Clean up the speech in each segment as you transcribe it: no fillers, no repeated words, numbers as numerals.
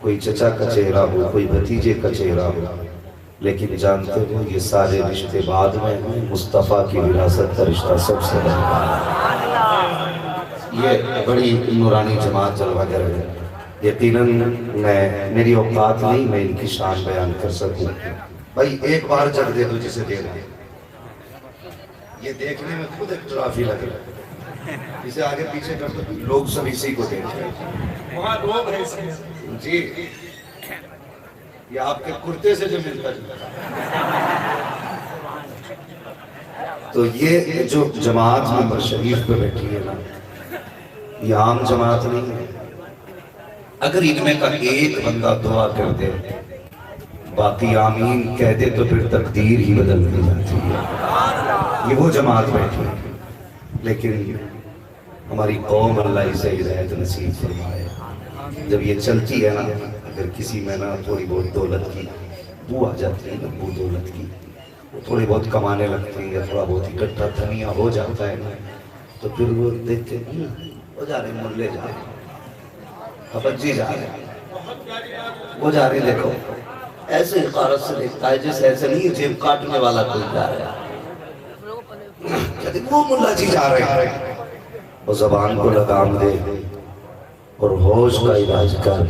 کوئی چچا کا چہرہ ہو، کوئی بھتیجے کا چہرہ ہو، لیکن جانتے ہو یہ سارے رشتے بعد میں ہیں، مصطفیٰ کی وراثت کا رشتہ سب سے بڑا ہے۔ یہ بڑی نورانی جماعت جلوہ گر ہے۔ یقیناً میری اوقات نہیں میں ان کی شان بیان کر سکوں۔ بھائی ایک بار جگ دے دو جسے دے رہا ہے، یہ دیکھنے میں خود ایک ٹرافی لگ رہا ہے، اسے آگے پیچھے کر دو لوگ سب اسی کو دیکھ رہے ہیں۔ وہاں لوگ ہیں جی، یہ آپ کے کرتے سے جو ملتا جلتا تو یہ جو جماعت ممبر شریف پہ بیٹھی ہے نا، یہ عام جماعت نہیں ہے۔ اگر ان میں کا ایک بندہ دعا کر دے، باقی آمین کہہ دے تو پھر تقدیر ہی بدل دی جاتی ہے۔ یہ وہ جماعت بیٹھی ہے، لیکن ہماری قوم اللہ اسے ہدایت نصیب فرمائے۔ جب یہ چلتی ہے نا، اگر کسی میں نا تھوڑی بہت دولت کی بو آ جاتی ہے نا، بو دولت کی، وہ تھوڑی بہت کمانے لگتی ہے یا تھوڑا بہت اکٹھا دھنیا ہو جاتا ہے نا، تو پھر وہ دیکھتے ہیں وہ جا رہے ملے جا رہے حبجی جا رہے، وہ جا رہے دیکھو ایسے حقارت سے دیکھتا ہے جیسے ایسے نہیں جیب کاٹنے والا کوئی جا رہا ہے، کہتے وہ ملا جی جا رہے ہیں۔ وہ زبان کو لگام دے اور ہوش کا علاج کر،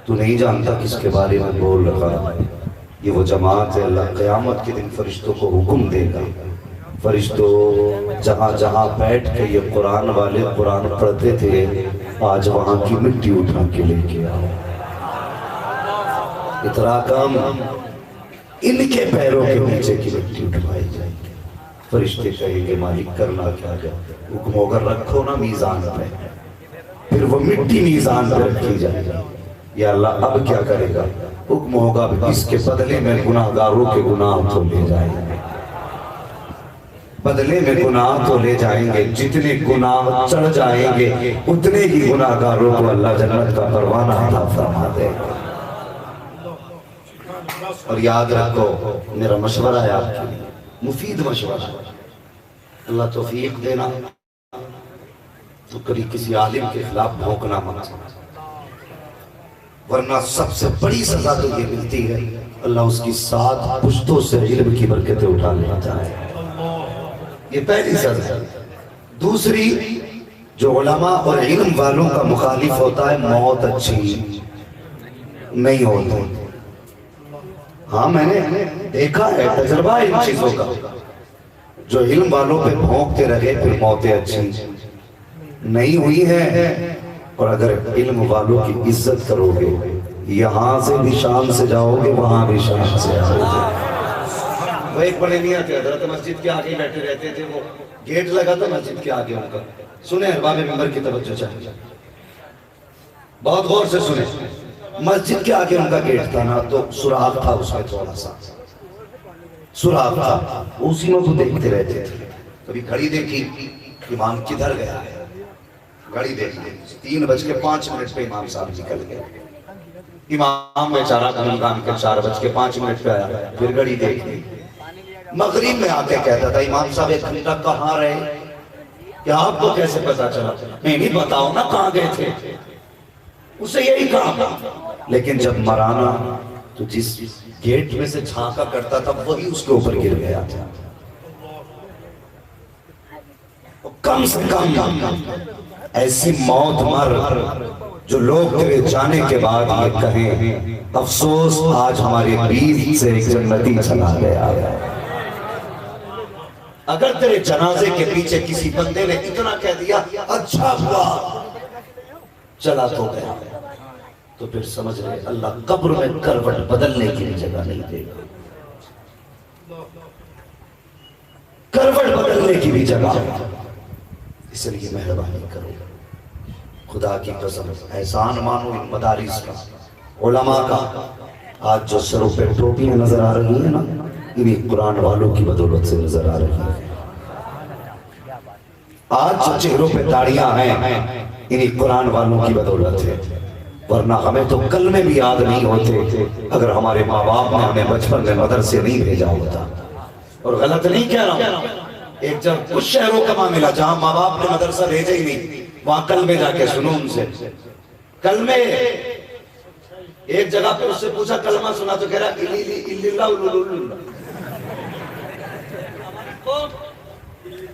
تو نہیں جانتا کس کے بارے میں بول رہا ہے۔ یہ وہ جماعت ہے، اللہ قیامت کے دن فرشتوں کو حکم دے گا، فرشتوں جہاں جہاں بیٹھ کے یہ قرآن والے قرآن پڑھتے تھے، آج وہاں کی مٹی اٹھا کے لے کے آؤ۔ اتنا کم ان کے پیروں کے نیچے کی مٹی اٹھوائی جائے گی۔ فرشتے کہیں گے مالک کرنا کیا جائے، حکم ہوگا رکھو نا میزان پہ، پھر وہ مٹی میزان پہ رکھی جائے گا۔ یا اللہ اب کیا کرے گا، حکم ہوگا اس کے بدلے میں گناہگاروں کے گناہ تو لے جائیں گے، بدلے میں گناہ تو لے جائیں گے، جتنے گناہ چڑھ جائیں گے اتنے ہی گناہگاروں کو اللہ جنت کا پروانہ عطا فرما دے گا۔ اور یاد رکھو میرا مشورہ ہے آپ کے لیے، مفید مشورہ، اللہ توفیق دینا تو کبھی کسی عالم کے خلاف بھونکنا مت، ورنہ سب سے بڑی سزا تو یہ ملتی ہے اللہ اس کی 7 پشتوں سے علم کی برکتیں اٹھا لیتا ہے۔ یہ پہلی سزا۔ دوسری، جو علماء اور علم والوں کا مخالف ہوتا ہے موت اچھی نہیں ہوتی۔ ہاں میں نے دیکھا ہے، تجربہ ہے ان چیزوں کا، جو علم والوں پہ بھونکتے رہے پھر موتیں اچھی نہیں ہوئی ہیں۔ اور اگر علم والوں کی عزت کرو گے، یہاں سے بھی شام سے جاؤ گے وہاں بھی شام سے آؤ گے۔ وہ ایک بڑے میاں تھے، حضرت مسجد کے آگے بیٹھے رہتے تھے، وہ گیٹ لگا تھا مسجد کے آگے ان کا، سنیں احباب ممبر کی توجہ چاہیے، بہت غور سے سنیں۔ مسجد کے آگے ان کا گیٹ تھا نا، تو سوراخ تھا اس میں تھوڑا سا سوراخ تھا، اسی میں وہ دیکھتے رہتے تھے۔ کبھی گھڑی دیکھی امام کدھر گیا ہے، گھڑی دیکھی 3:05 پہ امام صاحب نکل گئے، امام بیچارہ کام کے 4:05 پہ آیا، پھر گھڑی دیکھی، مغرب میں آ کے کہتا تھا امام صاحب 1 گھنٹہ کہاں رہے، کیا آپ کو کیسے پتا چلا؟ میں نہیں بتاؤ نا کہاں گئے تھے، اسے یہی کہا۔ لیکن جب مرانا تو جس گیٹ میں سے جھانکا کرتا تھا وہی اس کے اوپر گر گیا تھا۔ کم سے کم ایسی موت مر جو لوگ تیرے جانے کے بعد یہ کہیں افسوس آج ہمارے بیچ سے ایک جنتی چلا گیا۔ اگر تیرے جنازے کے پیچھے کسی بندے نے اتنا کہہ دیا اچھا ہوا چلا تو گیا، تو پھر سمجھ رہے اللہ قبر میں کروٹ بدلنے کی جگہ نہیں دے گا، کروٹ بدلنے کی بھی جگہ۔ اس لیے مہربانی کرو، خدا کی قسم احسان مانو ان مدارس کا، علماء کا۔ آج جو سروں پہ ٹوپیاں نظر آ رہی ہیں نا، انہی قرآن والوں کی بدولت سے نظر آ رہی ہیں۔ آج جو چہروں پہ داڑیاں ہیں انہی قرآن والوں کی بدولت ہے، ورنہ ہمیں تو کلمے بھی یاد نہیں ہوتے اگر ہمارے ماں باپ نے ہمیں بچپن میں مدرسے نہیں بھیجا ہوتا۔ اور غلط نہیں کہہ رہا ہوں، ایک جب کچھ شہروں کا معاملہ جہاں ماں باپ نے مدرسہ بھیجا ہی نہیں، وہاں کلمے جا کے سنو ان سے، کلمے ایک جگہ پہ اس سے پوچھا کلمہ سنا تو کہہ رہا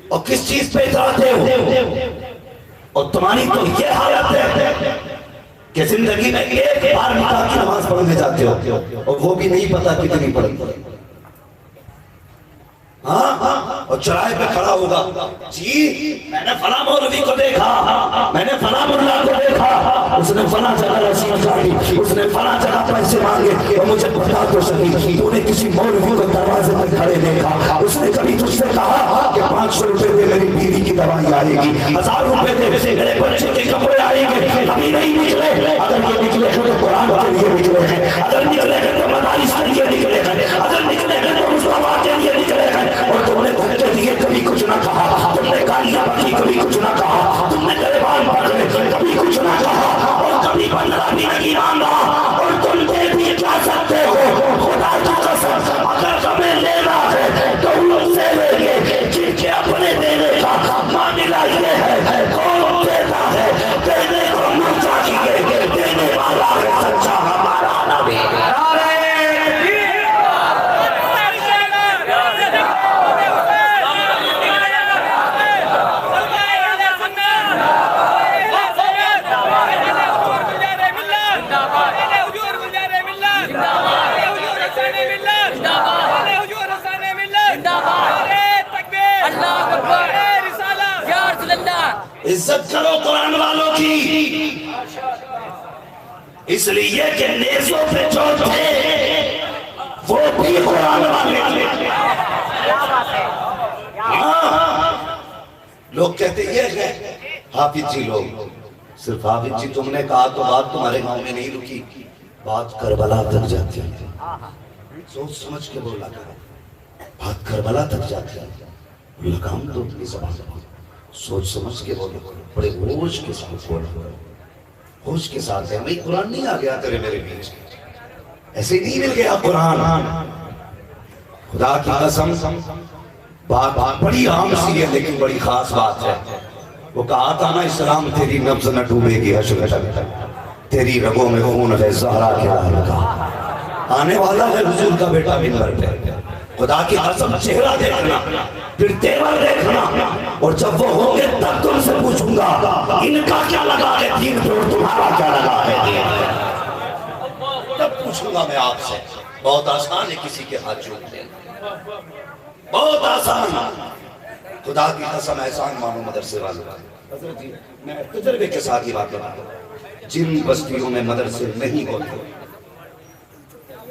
اور کس چیز پہ اتراتے ہو؟ اور تمہاری تو یہ حالت ہے کہ زندگی میں ایک بار نکاح کی نماز پڑھنے جاتے ہو اور وہ بھی نہیں پتا کتنی پڑھی. ہاں اور چرائے پہ کھڑا ہوگا, جی میں نے فلاں مولوی کو دیکھا, میں نے فلاں ملا کو دیکھا, اس نے فلاں جگہ رسید کاٹی, اس نے فلاں جگہ پیسے مانگے, اور مجھے بتا تو صحیح تو نے کسی مولوی کو دروازے پر کھڑے دیکھا, اس نے کبھی تجھ سے کہا کہ 500 روپے دے میری بیوی کی دوائی آئے گی, 1000 روپے دے میرے بچے کے کپڑے آئیں گے؟ کبھی نہیں نکلے. اگر یہ نکلے تو قرآن کے لیے نکلے ہیں, اگر نکلے تو مدارس کے لیے نکلے ہیں, اگر نکلے تو مصطفیٰ کے لیے نکلے ہیں. اور تم نے دھکے دیے کبھی کچھ نہ کہا, تم نے گالیاں بکی کبھی کچھ نہ کہا, تم نے گریبان پکڑے کبھی کچھ نہ کہا, اور کبھی 15 بھی نہیں مانگا. اور تم دے بھی کیا سکتے ہو؟ خدا کی قسم اگر تمہیں لینا ہے تو ان سے لے گے جن کے اپنے دینے کا معاملہ یہ ہے. کون دیتا ہے؟ دینے کو منہ چاہیے, دینے والا ہے سچا ہمارا نبی. عزت کرو قرآن والوں کی, اس لیے کہ نیزوں پہ جو تھے وہ بھی قرآن والے تھے. لوگ کہتے یہ ہے حافظ جی, لوگ صرف حافظ جی تم نے کہا تو بات تمہارے گاؤں میں نہیں رکی, بات کربلا تک جاتی ہے. سوچ سمجھ کے بولا کرو, بات کربلا تک جاتی ہے. لگام تو اپنی زبان سوچ سمجھ کے بولو, بڑے ہوش کے ساتھ بولو, ہوش کے ساتھ ہے. میں قرآن نہیں آ گیا تیرے میرے بیچ, ایسے نہیں مل گیا قرآن. خدا کی قسم بات بڑی عام سی ہے لیکن بڑی خاص بات ہے. وہ کہا تھا نا اسلام تیری نبض نہ ڈوبے گی حشر تک, تیری رگوں میں خون ہے زہرا کے لال کا. آنے والا ہے حضور کا بیٹا منبر پہ. خدا کی قسم چہرہ دیکھنا, پھر تیور دیکھنا, اور جب وہ ہوں گے تب تم سے پوچھوں گا ان کا کیا لگا ہے دین پہ اور تمہارا کیا لگا ہے دین پہ. تب پوچھوں گا میں آپ سے. بہت آسان ہے کسی کے ہاتھ چوم لینا, بہت آسان. خدا کی قسم احسان مانو مدرسے والوں. حضرت جی میں تجربے کے ساتھ ہی بات کرتا ہوں. جن بستیوں میں مدرسے نہیں ہوتے,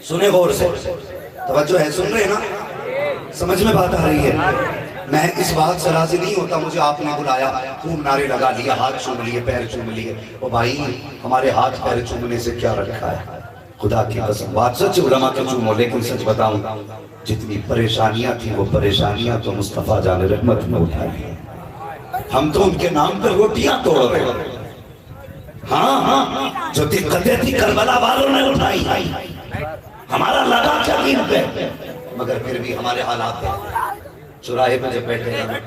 سنے غور سے, توجہ ہے, سن رہے نا, سمجھ میں بات آ رہی ہے. میں اس بات سے راضی نہیں ہوتا, مجھے آپ نے بلایا, خوب نعرے لگا لیا, ہاتھ چوم لیے, پیر چوم لیے. او بھائی ہمارے ہاتھ پیر چومنے سے کیا رکھا ہے؟ خدا کی قسم بات سچ, علماء کے چومو, لیکن سچ بتاؤں جتنی پریشانیاں تھیں وہ پریشانیاں تو مصطفیٰ جان رحمت نے اٹھائی. ہم تو ان کے نام پر روٹیاں توڑ رہے ہیں. ہاں جو دقتیں تھی کربلا والوں نے اٹھائی, ہمارا لگا کیا دین پہ, مگر پھر بھی ہمارے حالات ہیں. چوراہے پہ جب بیٹھے ہیں,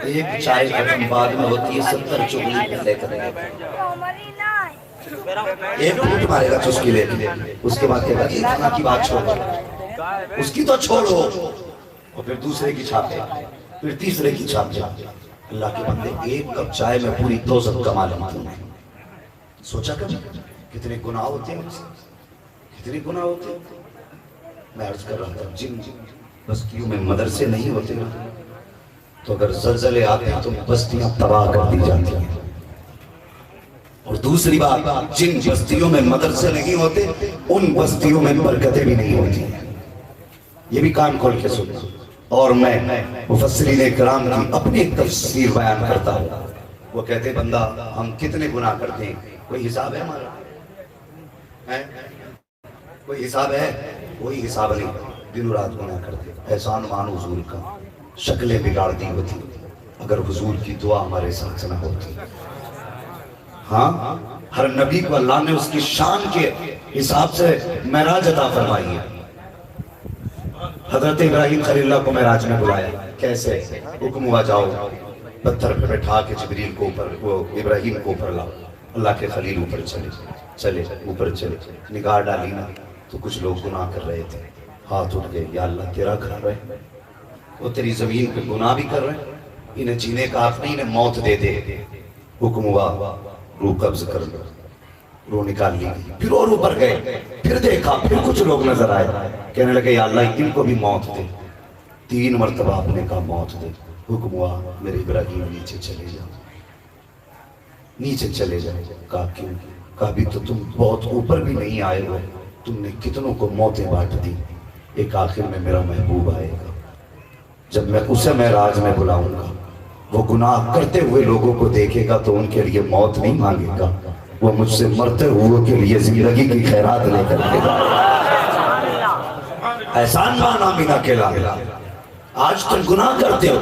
ایک چائے ختم بعد میں ہوتی ہے 70 چگلی لے کر ایک گھونٹ مارے گا چسکی لے کے, اس کے بعد کہے گا اتنا کی بات چھوڑو, اس کی تو چھوڑو, اور پھر دوسرے کی چھاپے, پھر تیسرے کی چھاپے. اللہ کے بندے ایک کپ چائے میں پوری دوزخ کما لیتے ہیں. سوچا کبھی کتنے گناہ ہوتے ہیں, کتنے گناہ ہوتے ہیں. میں عرض کر رہا تھا جن بستیوں میں مدرسے نہیں ہوتے تو اگر زلزلے آتے ہیں تو بستیاں تباہ کر دی جاتی ہیں. اور دوسری بات, جن بستیوں میں مدرسے نہیں ہوتے ان بستیوں میں برکتیں بھی نہیں ہوتی. یہ بھی کان کھول کے سننا. اور میں مفسرین کرام کی اپنی تفسیر بیان کرتا ہوں. وہ کہتے بندہ ہم کتنے گناہ کرتے ہیں, کوئی حساب ہے ہمارا؟ کوئی حساب ہے؟ کوئی حساب نہیں. دن رات گناہ کرتے. احسان مانو حضور کا, شکلیں بگاڑ دی ہوتی اگر حضور کی دعا ہمارے ساتھ نہ ہوتی. ہاں ہر نبی کو اللہ نے اس کی شان کے حساب سے معراج عطا فرمائی ہے. حضرت ابراہیم خلیل اللہ کو معراج میں بلایا, کیسے؟ حکم ہوا جاؤ پتھر پہ بٹھا کے جبریل کو اوپر, وہ ابراہیم کو اوپر لاؤ. اللہ کے خلیل اوپر چلے اوپر چلے، نگاہ ڈالی نا تو کچھ لوگ گناہ کر رہے تھے، ہاتھ اٹھ گئے، یا اللہ تیرا گھر ہے، وہ تیری زمین پہ گناہ بھی کر رہے ہیں، انہیں جینے کا حق نہیں، انہیں موت دے دے۔ حکم ہوا، روح قبض کر لو، روح نکال لی گئی، پھر اور اوپر گئے، پھر دیکھا، پھر کچھ لوگ نظر آئے، کہنے لگے یا اللہ ان کو بھی موت دے۔ 3 مرتبہ آپ نے کہا موت دے۔ حکم ہوا میرے ابراہیم نیچے چلے جاؤ، نیچے چلے جاؤ۔ کہا کیوں؟ کہا بھی تو تم بہت اوپر بھی نہیں آئے ہو، تم نے کتنوں کو موتیں بانٹ دی، ایک آخر میں میرا محبوب آئے گا، جب میں اسے معراج میں بلاؤں گا، وہ گناہ کرتے ہوئے لوگوں کو دیکھے گا تو ان کے لیے موت نہیں مانگے گا، وہ مجھ سے مرتے ہوئے کے لیے زندگی کی خیرات لے کر کے گا۔ احسان مان آمینہ کے لالا، آج تم گناہ کرتے ہو،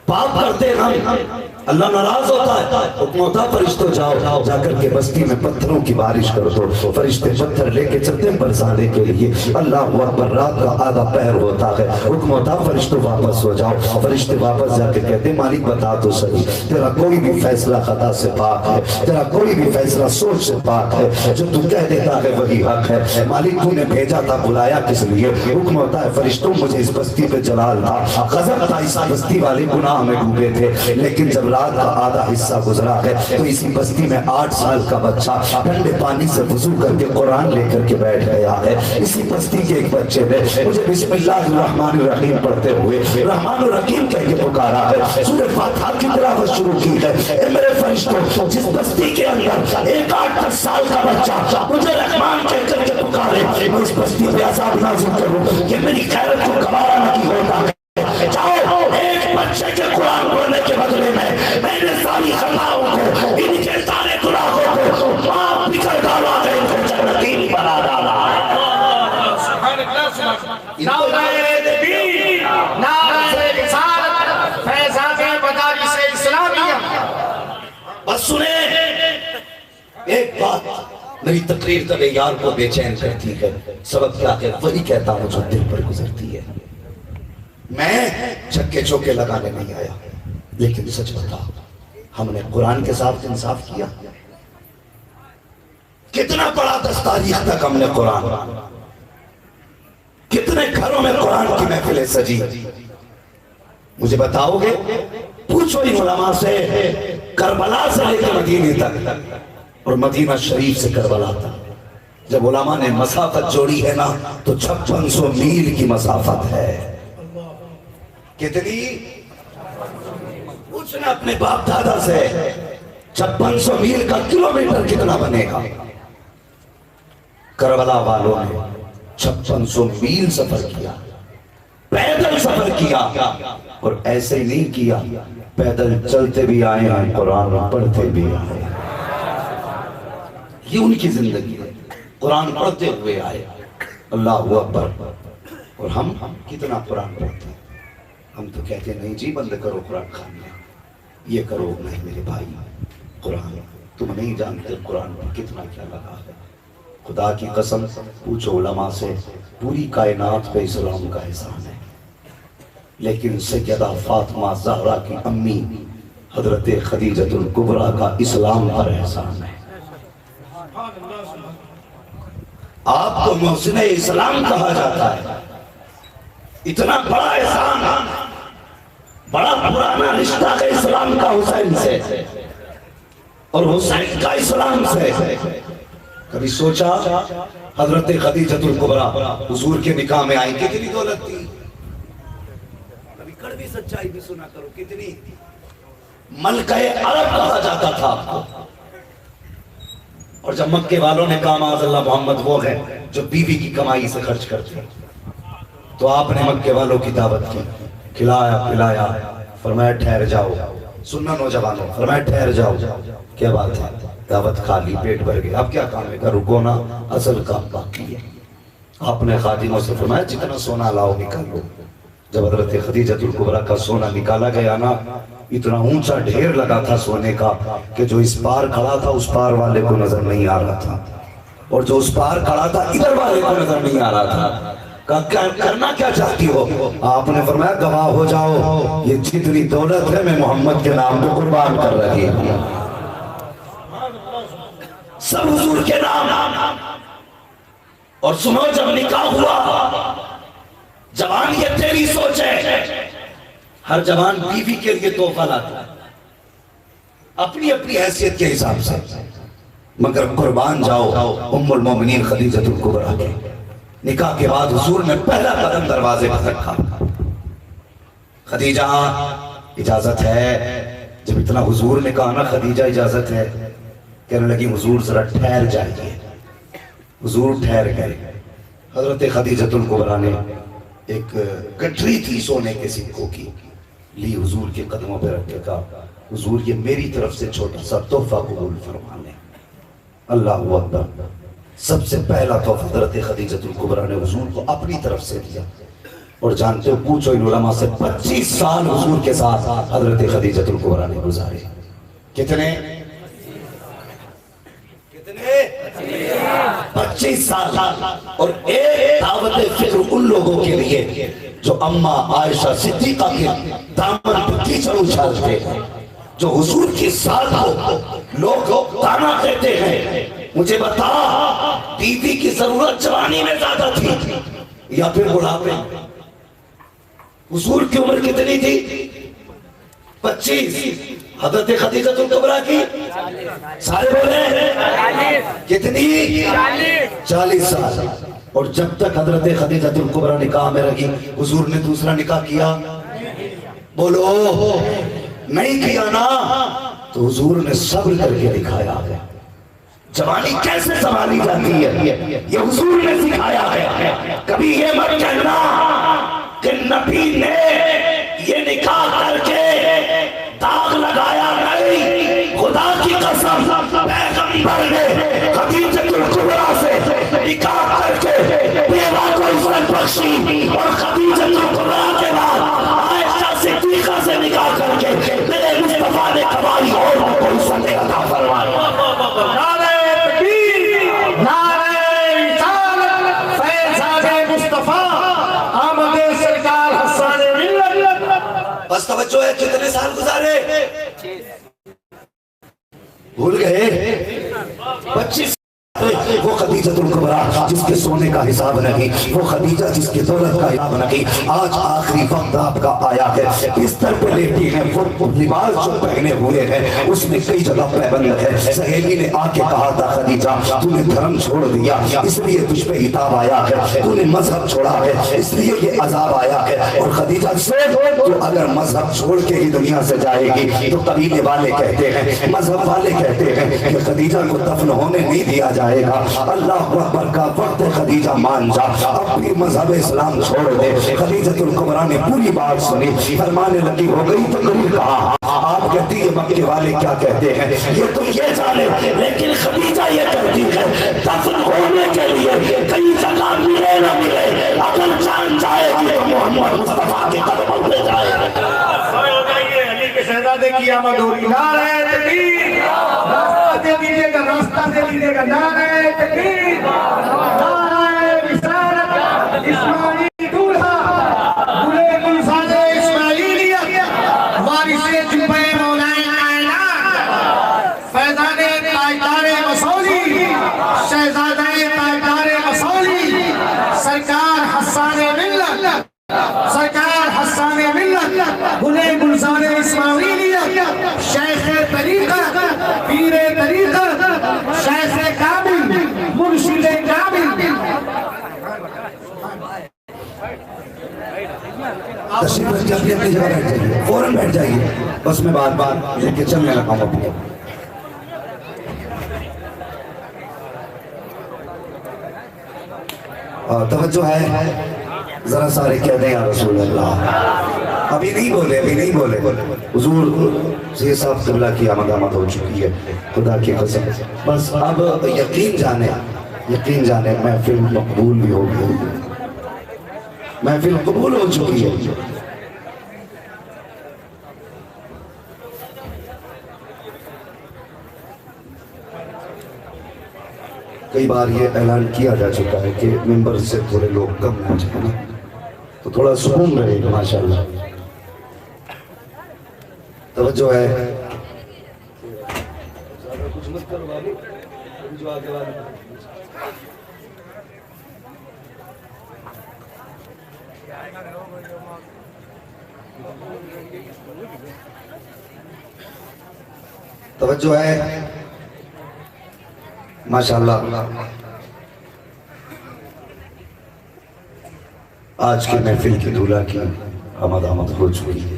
پاپ کرتے ہیں، اللہ ناراض ہوتا ہے، حکم ہوتا فرشتوں جاؤ، جا کر کے بستی میں پتھروں کی بارش کر دو، فرشتے پتھر لے کے چلتے ہیں برسانے کے لیے، اللہ اکبر، رات کا آدھا پہر ہوتا ہے، حکم ہوتا فرشتوں واپس ہو جاؤ، فرشتے واپس جا کے کہتے ہیں مالک بتا تو صحیح، تیرا کوئی بھی فیصلہ خطا سے پاک ہے، تیرا کوئی بھی فیصلہ سوچ سے پاک ہے، جو تو کہہ دیتا ہے وہی حق ہے، مالک تو نے بھیجا تھا بلایا کس لیے؟ حکم ہوتا ہے فرشتوں مجھے اس بستی پہ جلال تھا، غضب تھا، اس بستی والے گناہ میں ڈوبے تھے، لیکن جب رات کا آدھا حصہ گزرا ہے تو اسی بستی میں 8 سال کا بچہ ٹھنڈے پانی سے وضو کر کے قرآن لے کر کے بیٹھ گیا ہے، اسی بستی کے ایک بچے نے مجھے بسم اللہ الرحمن الرحیم پڑھتے ہوئے رحمان الرحیم کہہ کے پکارا ہے، سورہ فاتحہ کی تلاوت شروع کی ہے۔ اے میرے فرشتوں، جس بستی کے اندر ایک 8-10 سال کا بچہ مجھے رحمان کہہ کر کے پکارے، میں اس بستی پہ عذاب نازل کروں کہ میری خیرت کو گوارا نہیں ہوتا ہے۔ جاؤ، ایک بچے کے قرآن پڑھنے کے بدلے میں میں نے ساری خطاؤں کو، ان کے سارے گناہوں کو معاف بھی کر ڈالا ہے، ان کو جنتی بھی بنا ڈالا ہے۔ نعرہ تکبیر، نعرہ رسالت، فیضان مدارس اسلامیہ۔ بس سنیں ایک بات، میری تقریر طبع یار کو بے چین کرتی ہے، سبب کیا ہے وہی کہتا ہوں جو دل پر گزرتی ہے۔ میں چھکے چوکے لگانے نہیں آیا، لیکن سچ بتا ہم نے قرآن کے ساتھ انصاف کیا؟ کتنا پڑھا 10 تاریخ تک ہم نے قرآن، کتنے گھروں میں قرآن کی محفلیں سجی؟ مجھے بتاؤ گے؟ پوچھو ان علماء سے، کربلا سے لے کے مدینے تک اور مدینہ شریف سے کربلا تک جب علماء نے مسافت جوڑی ہے نا تو 5600 میل کی مسافت ہے۔ کتنی؟ پوچھنا اپنے باپ دادا سے، 5600 میل کا کلومیٹر کتنا بنے گا؟ کربلا والوں نے 5600 میل سفر کیا، پیدل سفر کیا، اور ایسے ہی نہیں کیا، پیدل چلتے بھی آئے ہیں، قرآن پڑھتے بھی آئے ہیں۔ یہ ان کی زندگی ہے، قرآن پڑھتے ہوئے آئے، اللہ اکبر۔ اور ہم کتنا قرآن پڑھتے ہیں؟ ہم تو کہتے ہیں نہیں جی بند کرو قرآن خانیہ، یہ کرو نہیں میرے بھائی، قرآن تم نہیں جانتے قرآن پر کتنا کیا لگا ہے۔ خدا کی قسم پوچھو علماء سے، پوری کائنات پہ اسلام کا احسان ہے، لیکن سیدہ فاطمہ زہرا کی امی حضرت خدیجۃ الکبریٰ کا اسلام پر احسان ہے۔ آپ کو محسن اسلام کہا جاتا ہے، اتنا بڑا احسان، بڑا پرانا رشتہ ہے اسلام کا حسین سے، اور حسین کا اسلام سے۔ کبھی سوچا حضرت خدیجۃ الکبریٰ حضور کے نکاح میں آئی، کتنی دولت تھی؟ کبھی کڑوی سچائی بھی سنا کرو، کتنی؟ ملکہ عرب کہا جاتا تھا آپ کو، اور جب مکے والوں نے کہا معاذ اللہ محمد وہ ہے جو بیوی کی کمائی سے خرچ کرتے ہیں، تو آپ نے مکے والوں کی دعوت کی، کھلایا پلایا، فرمایا ٹھہر جاؤ، سننا نوجوانوں، فرمایا ٹھہر جاؤ، کیا بات ہے؟ دعوت کھا لی، پیٹ بھر گیا، اب کیا کام ہے؟ رکو نا، اصل کام باقی ہے۔ آپ نے خادموں سے فرمایا جتنا سونا لاؤ نکالو۔ جب حضرت خدیجۃ الکبریٰ کا سونا نکالا گیا نا، اتنا اونچا ڈھیر لگا تھا سونے کا کہ جو اس پار کھڑا تھا اس پار والے کو نظر نہیں آ رہا تھا، اور جو اس پار کھڑا تھا ادھر والے کو نظر نہیں آ رہا تھا۔ کہا کرنا کیا چاہتی ہو؟ آپ نے فرمایا گواہ ہو جاؤ، یہ جتنی دولت ہے میں محمد کے نام پہ قربان کر رہی ہوں۔ سب حضور کے نام. اور سنو جب نکاح ہوا، جوان یہ تیری سوچ ہے، ہر جوان بیوی کے لیے تحفہ لاتا ہے اپنی اپنی حیثیت کے حساب سے، مگر قربان جاؤ ام المومنین خدیجہ الکبریٰ کے نکاح کے بعد حضور نے پہلا قدم دروازے پر رکھا. خدیجہ اجازت ہے. جب اتنا حضور نے کہا نا خدیجہ اجازت ہے، کہنے لگی حضور ذرا ٹھہر جائیے. حضور ٹھہر گئے. حضرت خدیجہ الکبریٰ نے ایک گٹھری تھی سونے کے سکوں کی، لی حضور کے قدموں پہ رکھ کے کہا حضور یہ میری طرف سے چھوٹا سا تحفہ قبول فرما لیں. اللہ اکبر. سب سے پہلا تحفہ حضرت خدیجہ الکبریٰ نے حضور کو اپنی طرف سے دیا. اور جانتے ہو، پوچھو ان علماء سے، 25 سال حضور کے ساتھ حضرت خدیجہ الکبریٰ نے گزارے. کتنے 25 سال. اور ایک دعوت فکر ان لوگوں کے لیے جو اماں عائشہ صدیقہ کے دامن پر کیچڑ اچھالتے ہیں، جو حضور کی ذات کو لوگ تانا کہتے ہیں. مجھے بتا، بیوی کی ضرورت جوانی میں زیادہ تھی یا پھر بڑھاپے؟ حضور کی عمر کتنی تھی؟ 25. حضرت خدیجہ الکبریٰ کی سارے بولے کتنی؟ 40 سال. اور جب تک حضرت خدیجہ الکبریٰ نکاح میں رہی، حضور نے دوسرا نکاح کیا؟ بولو نہیں کیا نا. تو حضور نے صبر کر کے دکھایا ہے جوانی کیسے سنبھالی جاتی ہے، یہ حضور نے سکھایا ہے. کبھی یہ مت کہنا کہ نبی نے یہ نکاح کر کے داغ لگایا نہیں. خدا کی قسم، پیغمبر نے خدیجہ الکبریٰ سے نکاح کر کے بیوہ کو عزت بخشی، اور خدیجہ الکبریٰ کے بعد عائشہ صدیقہ سے نکاح کر کے میرے مصطفیٰ نے کمائی اور کو عزت عطا فرمائی. نعرہ تکبیر، نعرہ رسالت، فیضان مصطفیٰ، آمد سرکار حسان ملت. بس توجہ ہے، کتنے سال گزارے؟ بھول گئے؟ 25. وہ خدیجہ الکبریٰ جس کے سونے کا حساب نہیں، وہ خدیجہ جس کے دولت کا حساب نہیں، آج آخری وقت آپ کا آیا ہے. بستر پہ لیٹی ہیں، وہ لباس جو پہنے ہوئے ہیں اس میں کئی جگہ پیبند ہے. سہیلی نے آ کے کہا تھا خدیجہ تو نے دھرم چھوڑ دیا اس لیے تجھ پہ عتاب آیا ہے، تو نے مذہب چھوڑا ہے اس لیے یہ عذاب آیا ہے. اور خدیجہ سے تو اگر مذہب چھوڑ کے ہی دنیا سے جائے گی تو قبیلے والے کہتے ہیں، مذہب والے کہتے ہیں کہ خدیجہ کو دفن ہونے نہیں دیا جائے گا. اللہ اکبر کا وقت. خدیجہ مان جا، اب بھی مذہب اسلام چھوڑ دے. خدیجہ الکبریٰ نے پوری بات سنی، فرمانے لگی ہو گئی تو نہیں کہا. آپ کہتی ہے مکے والے کیا کہتے ہیں یہ تو یہ جانے، لیکن خدیجہ یہ کہتی ہے دفن ہونے کے لیے کئی جگہ ملے نہ ملے، اگر جان جائے گی تو محمد مصطفیٰ کے قدموں پہ جائے گا. علی کے شہزادے کی آمد ہوگی. نعرہ تکبیر، راستہ دے دیجیے گا، راستہ دے دیجیے گا. نعرہ تکبیر، نعرہ رسالت، اسماعیلی دولہا، دولہے گلزادہ اسماعیلیہ، وارث جبہ مولانا کائنات، فیضان تاجدار مسولی، شہزادہ تاجدار مسولی، سرکار حسان ملت، سرکار حسان ملت، دولہے گلزادہ اسماعیلیہ، شیخ طریقت، پیر طریقت، شیخ کامل، مرشد کامل. تشریف رکھیے، اپنی جگہ بیٹھ جائیے، فوراً بیٹھ جائیے. بس میں بات لے کے چلنے لگا ہوں اپنے. توجہ ہے، ذرا سارے کہہ دیں یا رسول اللہ. ابھی نہیں بولے، ابھی نہیں بولے. حضور یہ صاحب قبلہ کی آمد ہو چکی ہے، خدا کی قسم. بس اب یقین جانے محفل مقبول بھی ہو گئی، محفل قبول ہو چکی ہے. کئی بار یہ اعلان کیا جا چکا ہے کہ ممبر سے تھوڑے لوگ کم نہ جائیں نا، تو تھوڑا سکون رہے گا. ماشاءاللہ توجہ ہے. جو آگے والے توجہ ہے ماشاءاللہ. آج کی محفل کی دولہا کی آمد ہو چکی ہے.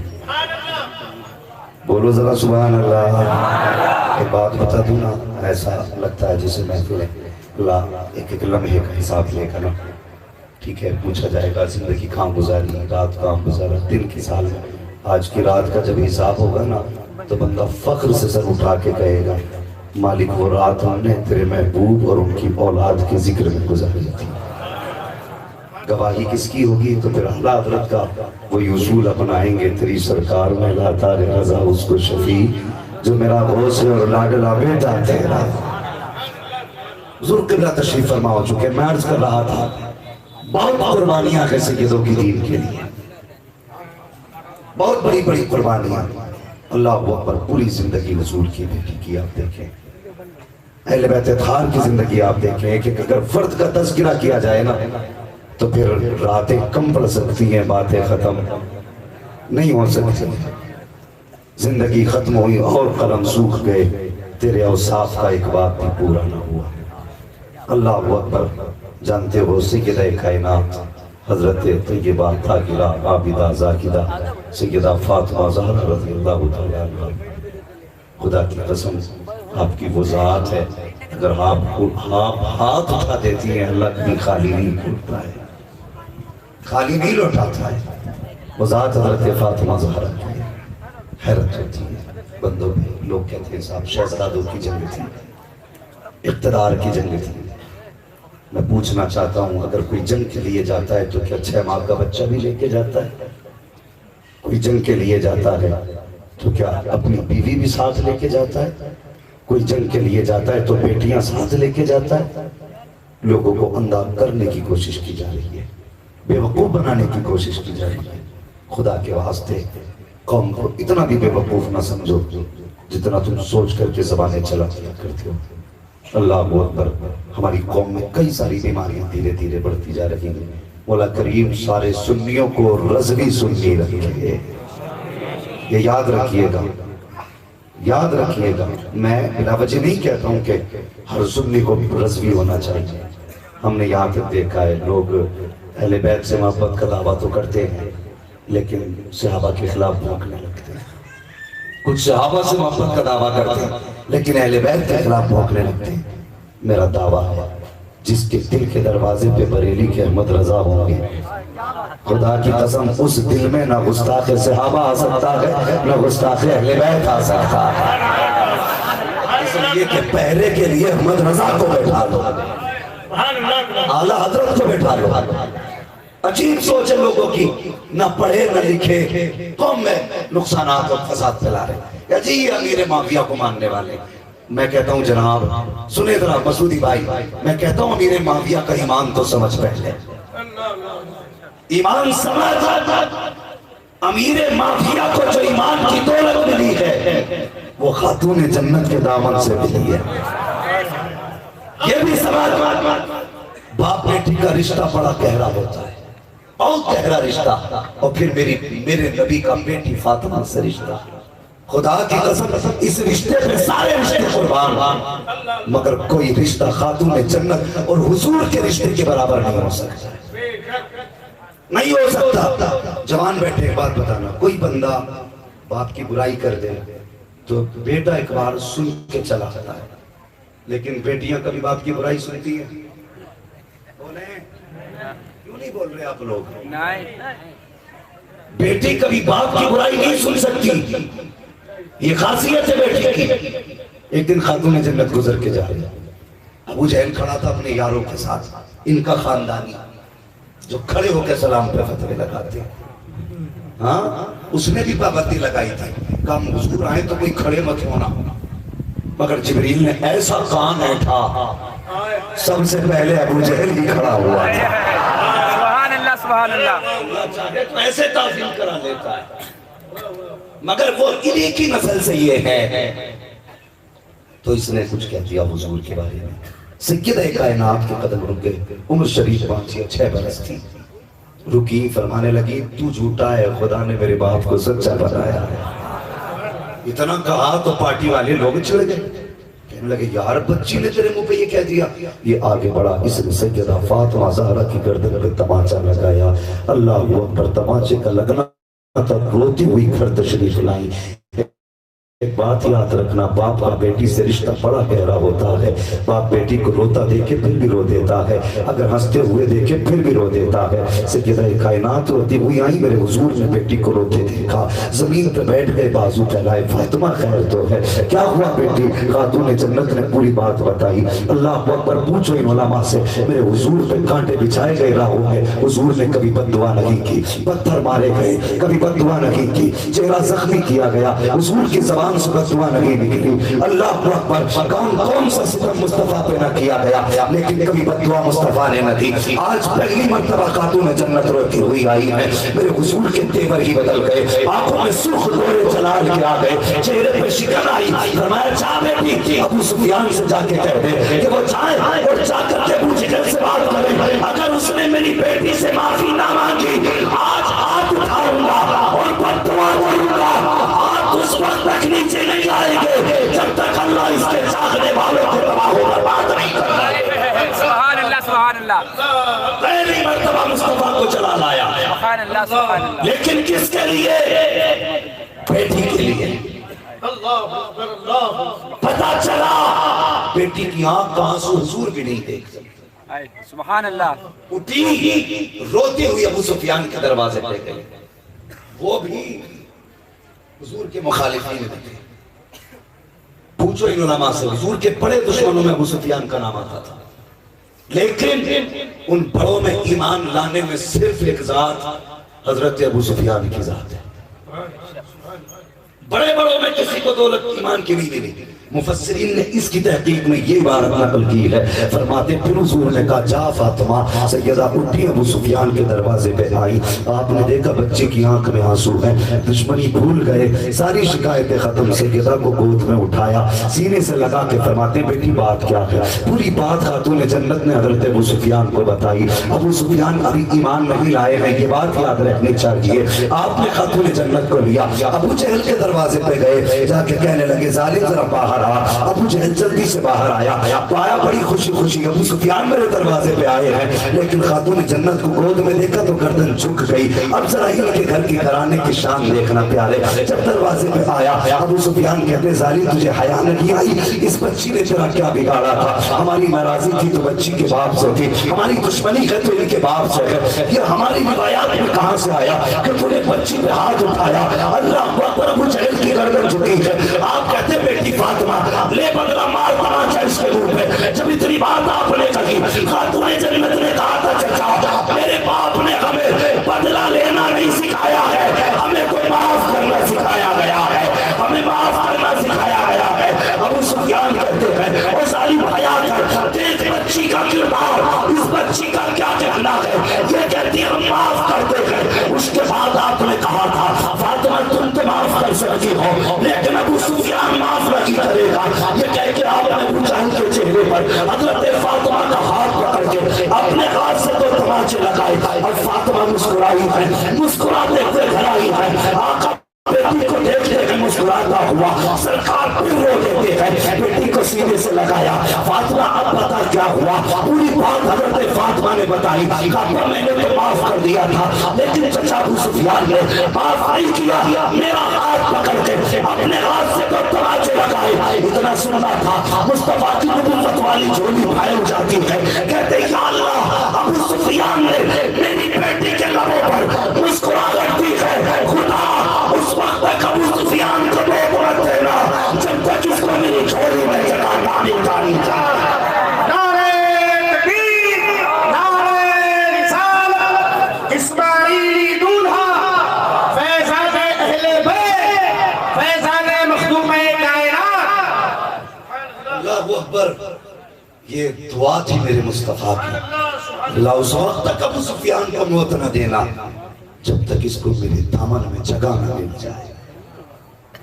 بولو ذرا سبحان اللہ. ایک بات بتا دوں نا, ایسا لگتا ہے جسے محفل ہے اللہ ایک ایک لمحے کا حساب لے کر نا, ٹھیک ہے, پوچھا جائے گا زندگی کہاں گزاری, رات کہاں گزارا, دن کی سال میں. آج کی رات کا جب حساب ہوگا نا تو بندہ فخر سے سر اٹھا کے کہے گا مالک وہ رات ہم نے تیرے محبوب اور ان کی اولاد کے ذکر میں گزاری تھی. گواہی کس کی ہوگی؟ تو پھر اعلیٰ حضرت کا وہی اصول اپنائیں گے. تیری سرکار میں لاتا رضا اس کو شفیع جو میرا غوث ہے اور لاڈلا بیٹا تیرا. حضور قبلہ تشریف فرما ہو چکے. میں عرض کر رہا تھا بہت قربانیاں ہیں سیدوں کی دین کے لیے, بہت بڑی بڑی قربانیاں. اللہ اکبر. پوری زندگی حضور کی بیٹی کی آپ دیکھیں, اہل بیت اطہار کی زندگی آپ دیکھیں کہ اگر فرد کا تذکرہ کیا جائے نا تو پھر راتیں کم پڑ سکتی ہیں, باتیں ختم نہیں ہو سکتی. زندگی ختم ہوئی اور قلم سوکھ گئے, تیرے اوصاف کا ایک بات بھی پورا نہ ہوا. اللہ اکبر. جانتے ہو سیدہ کائنات حضرت طیبہ طاہرہ عابدہ زاہدہ سیدہ فاطمہ زہرا رضی اللہ تعالیٰ عنہ, خدا کی قسم آپ کی وہ ذات ہے اگر آپ ہاتھ اٹھا دیتی ہیں اللہ کبھی خالی نہیں لوٹتا ہے, خالی نہیں لوٹاتا ہے. وہ ذات حضرت فاطمہ زہرا کی حیرت ہوتی ہے بندوں پہ. لوگ کہتے ہیں صاحب شہزادوں کی جنگ تھی, اقتدار کی جنگ تھی. میں پوچھنا چاہتا ہوں اگر کوئی جنگ کے لیے جاتا ہے تو کیا 6 ماہ کا بچہ بھی لے کے جاتا ہے؟ کوئی جنگ کے لیے جاتا ہے تو کیا اپنی بیوی بھی ساتھ لے کے جاتا ہے؟ کوئی جنگ کے لیے جاتا ہے تو بیٹیاں ساتھ لے کے جاتا ہے؟ لوگوں کو اندھا کرنے کی کوشش کی جا رہی ہے, بے وقوف بنانے کی کوشش کی جا رہی ہے. خدا کے واسطے قوم کو اتنا بھی بے وقوف نہ سمجھو جتنا تم سوچ کر کے زبانیں چلا دیا کرتے ہو. اللہ اکبر. ہماری قوم میں کئی ساری بیماریاں دھیرے دھیرے بڑھتی جا رہی ہیں. مولا کریم سارے سنیوں کو رضوی سنی رکھے, یہ یاد رکھیے گا, یاد رکھیے گا. میں بلا وجہ نہیں کہتا ہوں کہ ہر سنی کو رضوی ہونا چاہیے. ہم نے یہاں تک دیکھا ہے لوگ اہل بیت سے محبت کا دعویٰ تو کرتے ہیں لیکن صحابہ کے خلاف بھونکنے لگتے ہیں. کچھ صحابہ سے محبت کا دعویٰ کرتے ہیں لیکن اہل بیت کے خلاف بھونکنے لگتے ہیں. میرا دعویٰ ہے جس کے دل کے دروازے پہ بریلی کے احمد رضا ہوں گے, خدا کی قسم اس دل میں نہ گستاخ صحابہ آ سکتا ہے نہ گستاخ اہل بیت آ سکتا ہے. اس لیے کہ پہرے کے لیے احمد رضا کو بیٹھا لو, اعلیٰ حضرت کو بیٹھا لو. عجیب سوچ ہے لوگوں کی, نہ پڑھے نہ لکھے, قوم میں نقصانات اور فساد پھیلا رہے ہیں. یا جی امیر معاویہ کو ماننے والے, میں کہتا ہوں جناب سنیں ذرا مسعودی بھائی, میں کہتا ہوں امیر معاویہ کا ایمان تو سمجھ پہلے, ایمان سمجھ. امیر معاویہ کو جو ایمان کی دولت ملی ہے وہ خاتون جنت کے دامن سے ملی ہے. یہ بھی سمجھ. باپ بیٹی کا رشتہ بڑا گہرا ہوتا ہے, بہت گہرا رشتہ. اور پھر میرے نبی کا بیٹی فاطمہ سے رشتہ, خدا کی قسم اس رشتے پہ سارے رشتے قربان, مگر کوئی رشتہ خاتون جنت اور حضور کے رشتے کے برابر نہیں ہو سکتا, نہیں ہو سکتا. جوان بیٹھے ایک بات بتانا, کوئی بندہ باپ کی برائی کر دے تو بیٹا ایک بار سن کے چلا جاتا ہے, لیکن بیٹیاں کبھی باپ کی برائی سنتی ہیں؟ بولیں کیوں نہیں بول رہے آپ لوگ؟ بیٹی کبھی باپ کی برائی نہیں سن سکتی, یہ خاصیت ہے بیٹی کی. ایک دن خاتون جنت گزر کے جا رہی, ابو جہل کھڑا تھا اپنے یاروں کے ساتھ, ان کا خاندانی جو کھڑے ہو کے سلام پہ فتوے لگاتے ہیں. ہاں اس نے بھی پابندی لگائی تھی, کم حضور آئے تو کوئی کھڑے مت ہونا, مگر جبریل نے ایسا کان اٹھا سب سے پہلے ابو جہل ہی کھڑا ہوا. سبحان اللہ سبحان اللہ. اللہ چاہے تو ایسے تعظیم کرا لیتا ہے, مگر وہ انہی کی نسل سے یہ ہے. تو اس نے کچھ کہہ دیا حضور کے بارے میں. سیدہ کائنات کے قدم رک گئے. عمر شریف 5 یا 6 برس تھی. رکی، فرمانے لگی تو جھوٹا ہے، خدا نے میرے باپ کو سچا بنایا ہے. اتنا کہا تو پارٹی والے لوگ چلے گئے. کہنے لگے یار بچی نے تیرے منہ پہ یہ کہہ دیا. یہ آگے بڑھا، اس نے سیدہ فاطمہ زہرا کی گردن پہ تماچا لگایا. اللہ اکبر. تماچے کا لگنا تک روتی ہوئی گھر تشریف لائی. ایک بات یاد رکھنا، باپ کا بیٹی سے رشتہ بڑا گہرا ہوتا ہے. باپ بیٹی کو روتا دیکھے پھر بھی رو دیتا ہے، اگر ہنستے ہوئے دیکھے پھر بھی رو دیتا ہے. سیدہ کائنات روتی ہوئی آئی، میرے حضور نے بیٹی کو روتے دیکھا، زمین پہ بیٹھ گئے، بازو پھیلائے. فاطمہ خیر تو ہے، کیا ہوا بیٹی؟ خاتون جنت نے پوری بات بتائی. اللہ اکبر. پوچھو ان علماء سے، میرے حضور پہ کانٹے بچھائے گئے راہوں میں، حضور نے کبھی بد دعا نہیں کی، پتھر مارے گئے، کبھی بد دعا نہیں کی، چہرہ زخمی کیا گیا، حضور کی زبان سے بد دعا نہیں نکلی. اللہ اکبر. کون سا ستم مصطفیٰ پہ نہ کیا گیا، لیکن کبھی بد دعا مصطفیٰ نے نہ دی. آج پہلی مرتبہ خاتون جنت روتی ہوئی آئی ہے. میرے حضور کے تیور ہی بدل گئے، آنکھوں میں سرخ دورے جلال کے آ گئے، چہرے پہ شکن آئی. فرمایا جا بیٹی، ابو سفیان سے جا کے کہہ دے کہ وہ جائے اور جا کر کے ابو جہل سے بات کرے. اگر اس نے میری بیٹی سے معافی نہ مانگی، آج ہاتھ اٹھاؤں گا اور بد دعا کروں گا. ہاتھ اس وقت تک نیچے نہیں آئیں گے جب تک اللہ اس کے چاہنے والوں کو تباہ و برباد نہیں کرتا ہے. سبحان اللہ سبحان اللہ. پہلی مرتبہ مصطفیٰ کو چلا لایا، سبحان اللہ سبحان اللہ. لیکن کس کے لیے؟ بیٹی کے لیے. پتا چلا بیٹی کی آنکھ کا آنسو حضور بھی نہیں دیکھ سکتے. سبحان اللہ. اٹھی روتی ہوئی ابو سفیان کے دروازے پہ گئی. وہ بھی حضور کے مخالفین میں تھے. پوچھو ان علماء سے، حضور کے بڑے دشمنوں میں ابو سفیان کا نام آتا تھا، لیکن ان بڑوں میں ایمان لانے میں صرف ایک ذات حضرت ابو سفیان کی ذات ہے. بڑے بڑوں میں کسی کو دولت ایمان کی نہیں ملی. مفسرین نے اس کی تحقیق میں یہ عبارت نقل کی ہے. فرماتے پھر حضور نے کہا جا فاطمہ. سیدہ اٹھی ابو سفیان کے دروازے پہ آئی. آپ نے دیکھا بچے کی آنکھ میں آنسو ہیں، دشمنی بھول گئے، ساری شکایتیں ختم. سیدہ کو گود میں اٹھایا، سینے سے لگا کے فرماتے بیٹی بات کیا ہے؟ پوری بات خاتون جنت نے حضرت ابو سفیان کو بتائی. ابو سفیان ابھی ایمان نہیں لائے ہیں، یہ بات یاد رکھنی چاہیے. آپ نے خاتون جنت کو لیا، ابو جہل کے دروازے پہ گئے، جا کے کہنے لگے ظالم ذرا باہر. ابو جہل جلدی سے باہر آیا تو آیا بڑی خوشی خوشی، ابو سفیان میرے دروازے پہ آئے ہیں. لیکن خاتون جنت کو گود میں دیکھا تو گردن جھک گئی. اب ذرا ان کے گھر کی گھرانے کی شان دیکھنا پیارے. جب دروازے پہ آیا ابو سفیان کہتے ظالم تجھے حیا نہیں آئی؟ اس بچی نے تیرا کیا بگاڑا تھا؟ ہماری ناراضی تھی تو بچی کے باپ سے تھی، ہماری دشمنی ہے تو ان کے باپ سے ہے. یہ ہماری روایات میں کہاں سے آیا کہ تو نے بچی پہ ہاتھ اٹھایا؟ اللہ اکبر. ابو جہل کی گردن جھکی ہے. آپ کہتے بیٹی فاطمہ لے بدلا مار تماچا اس کے منہ پہ. جب اتنی بات آپ نے کہی، خاتون جنت نے کہا تھا چچا میرے باپ نے ہمیں بدلا لینا نہیں سکھایا ہے، ہمیں کوئی معاف کرنا سکھایا گیا ہے، ہمیں معاف کرنا سکھایا گیا ہے. ابو سفیان کہتے ہیں وہ ساری بھایا کر دیکھ بچی کا کردار، اس بچی کا کیا کہنا ہے. یہ کہتی ہے ہم معاف کرتے ہیں. اس کے بعد آپ نے کہا تھا فاطمہ تم تو معاف کر سکتی ہو، لیکن ابو سفیان معاف نہیں کرے گا. یہ کہہ کے آپ نے ابو جہل کے چہرے پر حضرت فاطمہ کا ہاتھ پکڑ کے اپنے ہاتھ سے تو تماچے لگائے اور فاطمہ مسکرائی ہے، مسکراتے ہوئے گھر آئی ہے. آقا بیٹی کو دیکھتے ہیں مسکراتا ہوا، سرکار پھر رو دیتے ہیں. بیٹی کو سینے سے لگایا. فاطمہ اب بتا کیا ہوا؟ پوری بات حضرت فاطمہ نے بتائی. کہا میں نے تو معاف کر دیا تھا، لیکن چچا ابو سفیان نے معاف نہیں کیا. میرا ہاتھ پکڑ کے اپنے ہاتھ سے تو تماچے لگائے. اتنا سننا تھا مصطفیٰ کی نبوت والی جھولی پھیل جاتی ہے. کہتے یا اللہ ابو سفیان نے میری بیٹی کے لبوں پر مسکراہٹ دی ہے. خدا اس وقت تک ابو سفیان کو دو مت دینا جب تک اس کو میری جھولی میں جگہ نہیں ڈالی جائے. نعرہ تکبیر، نعرہ رسالت، اسماعیلی دولہا، فیضان اہل بیت، فیضان مخدوم کائنات. اللہ اکبر. یہ دعا تھی میرے مصطفیٰ کی. اللہ اس وقت تک ابو سفیان کو موت نہ دینا جب تک اس کو میرے دامن میں جگہ نہ مل جائے.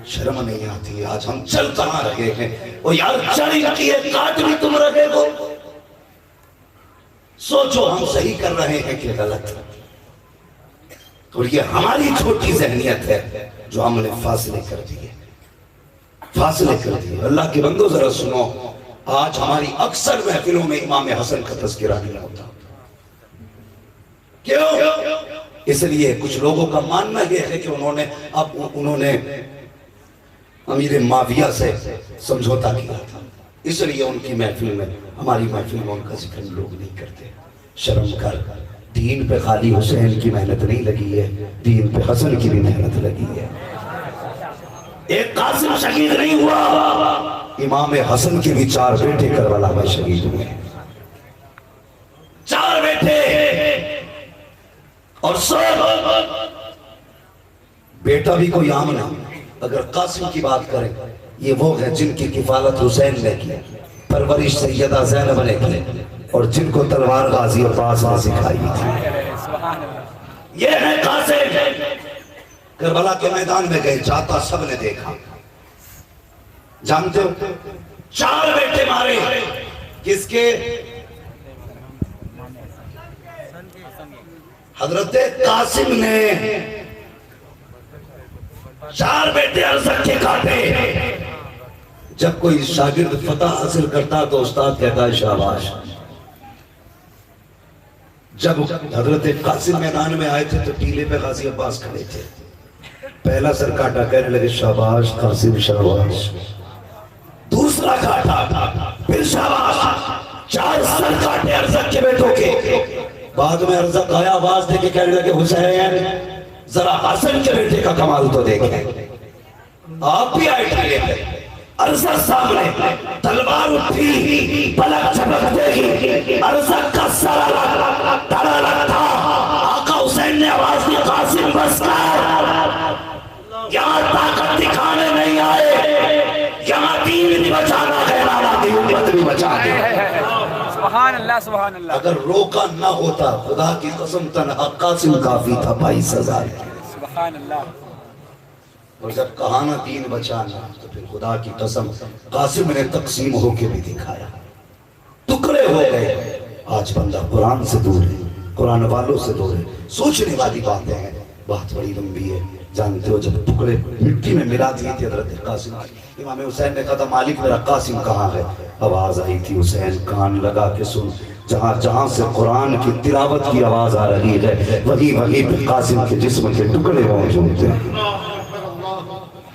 شرم نہیں آتی؟ آج ہم چل کہاں رہے ہیں؟ وہ یار چڑی کی ہے کاٹ بھی تم رہے ہو. سوچو ہم صحیح کر رہے ہیں کہ غلط. اور یہ ہماری چھوٹی ذہنیت ہے جو ہم نے فاصلے کر دیے. فاصلے کر دیے. اللہ کے بندو ذرا سنو، آج ہماری اکثر محفلوں میں امام حسن کا تذکرہ نہیں ہوتا. کیوں؟ اس لیے کچھ لوگوں کا ماننا یہ ہے کہ انہوں نے امیر معاویہ سے سمجھوتا کیا تھا، اس لیے ان کی محفل میں، ہماری محفل میں ان کا ذکر لوگ نہیں کرتے. شرم کر. دین پہ خالی حسین کی محنت نہیں لگی ہے، دین پہ حسن کی بھی محنت لگی ہے. ایک قاسم شہید نہیں ہوا، امام حسن کے بھی 4 بیٹے کربلا میں شہید ہوئے. 4 بیٹے اور بیٹا بھی کوئی عام نہیں. اگر قاسم کی بات کریں، یہ وہ ہیں جن کی کفالت حسین نے کی، پرورش سیدہ زینب نے کی، اور جن کو تلوار غازی عباس نے سکھائی تھی. یہ ہے قاسم. کربلا کے میدان میں گئے، جاتا سب نے دیکھا. جانتے ہو 4 بیٹے مارے. کس کے؟ حضرت قاسم نے 4 بیٹے ارزق کے کاٹے. جب کوئی شاگرد فتح حاصل کرتا تو استاد کہتا ہے شاباش. جب حضرت قاسم میدان میں آئے تھے تو ٹیلے پہ غازی عباس کھڑے تھے. پہلا سر کاٹا، کہنے لگے شاباش قاسم شاباش. دوسرا کاٹا، پھر شاباش. 4 سر کاٹے ارزق کے بیٹوں کے. بعد میں ارزق آیا، آواز دے کے کہنے لگے حسین ذرا حسن کے بیٹے کا کمال تو دیکھیں. آپ بھی آئے ٹھیلے پہ، ارزق سامنے، تلوار اٹھی، پلک چمکتے گی، ارزق کا سر ٹڑا لگتا. آقا حسین نے آواز دی قاسم بس کر، یہاں طاقت دکھانے نہیں آئے، یہاں دین بھی بچانا ہے، رانا کی امت بھی بچانا ہے. سبحان اللہ سبحان اللہ. اگر روکا نہ ہوتا، خدا کی قسم تنہا قاسم کافی تھا 22,000 کی. سبحان اللہ. اور جب کہا نا دین بچانا تو پھر خدا کی قسم قاسم نے تقسیم ہو کے بھی دکھایا. ٹکڑے ہو گئے. آج بندہ قرآن سے دور ہے، قرآن والوں سے دور ہے. سوچنے والی باتیں ہیں، بات بڑی لمبی ہے. جانتے ہو جب ٹکڑے مٹی میں ملا دیے تھے حضرت قاسم، امام حسین نے کہا تھا مالک میرا قاسم کہاں ہے؟ آواز آئی تھی حسین کان لگا کے سن، جہاں جہاں سے قرآن کی تلاوت کی آواز آ رہی ہے وہی وہی پہ قاسم کے جسم کے ٹکڑے موجود تھے.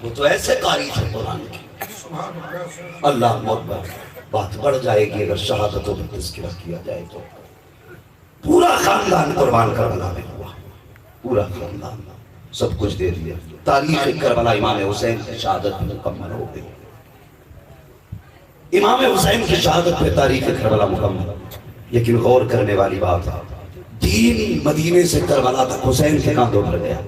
وہ تو ایسے قاری تھے قرآن کی. اللہ اکبر. بات بڑھ جائے گی اگر شہادتوں پر تذکرہ کیا جائے تو. پورا خاندان قربان کربلا میں ہوا، پورا خاندان سب کچھ دے دیا. تاریخ کربلا امام حسین کی شہادت مکمل ہو گئی. امام حسین کی شہادت پہ تاریخ کربلا مکمل. لیکن غور کرنے والی بات ہے، دین مدینے سے کربلا تک حسین کے کاندھوں پر گیا،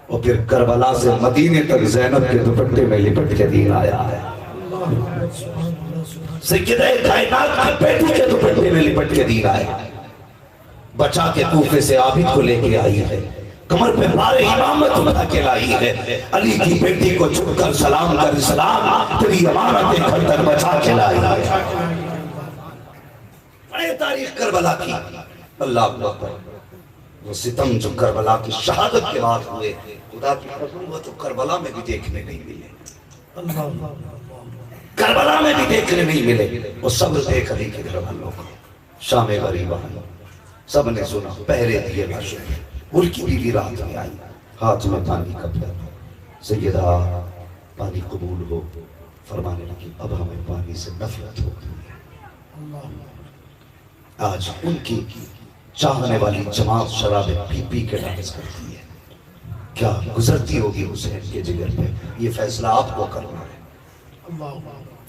اور پھر کربلا سے مدینے تک زینب کے دوپٹے میں لپٹ کے دین آیا ہے. سیدہ کائنات کی بیٹی کے دوپٹے میں لپٹ کے دین آیا. بچا کے کوفے سے عابد کو لے کے آئی ہے، کمر پہ بار امامت اٹھا کے لائی ہے. علی کی بیٹی کو چھپ کر سلام کر، اسلام تیری امانت گھر تک بچا کے لائی ہے. بڑے تاریخ کربلا کی. اللہ اکبر. وہ ستم جو کربلا کی شہادت کے بعد ہوئے، خدا کی قسم وہ تو کربلا میں بھی دیکھنے نہیں ملے. کربلا میں بھی دیکھنے نہیں ملے. وہ صبر دیکھ علی کے گھر والوں کو. شام غریبہ سب نے سنا، پہرے دیے لاشوں میں. ان کی بیوی رات میں آئی، ہاتھ میں پانی کا پیالہ. سیدہ پانی قبول ہو. فرمانے لگی اب ہمیں پانی سے نفرت ہو گئی. آج ان کی چاہنے والی جماعت شراب پی پی کے ڈانس کرتی ہے. کیا گزرتی ہوگی حسین کے جگر پہ. یہ فیصلہ آپ کو کرنا ہے.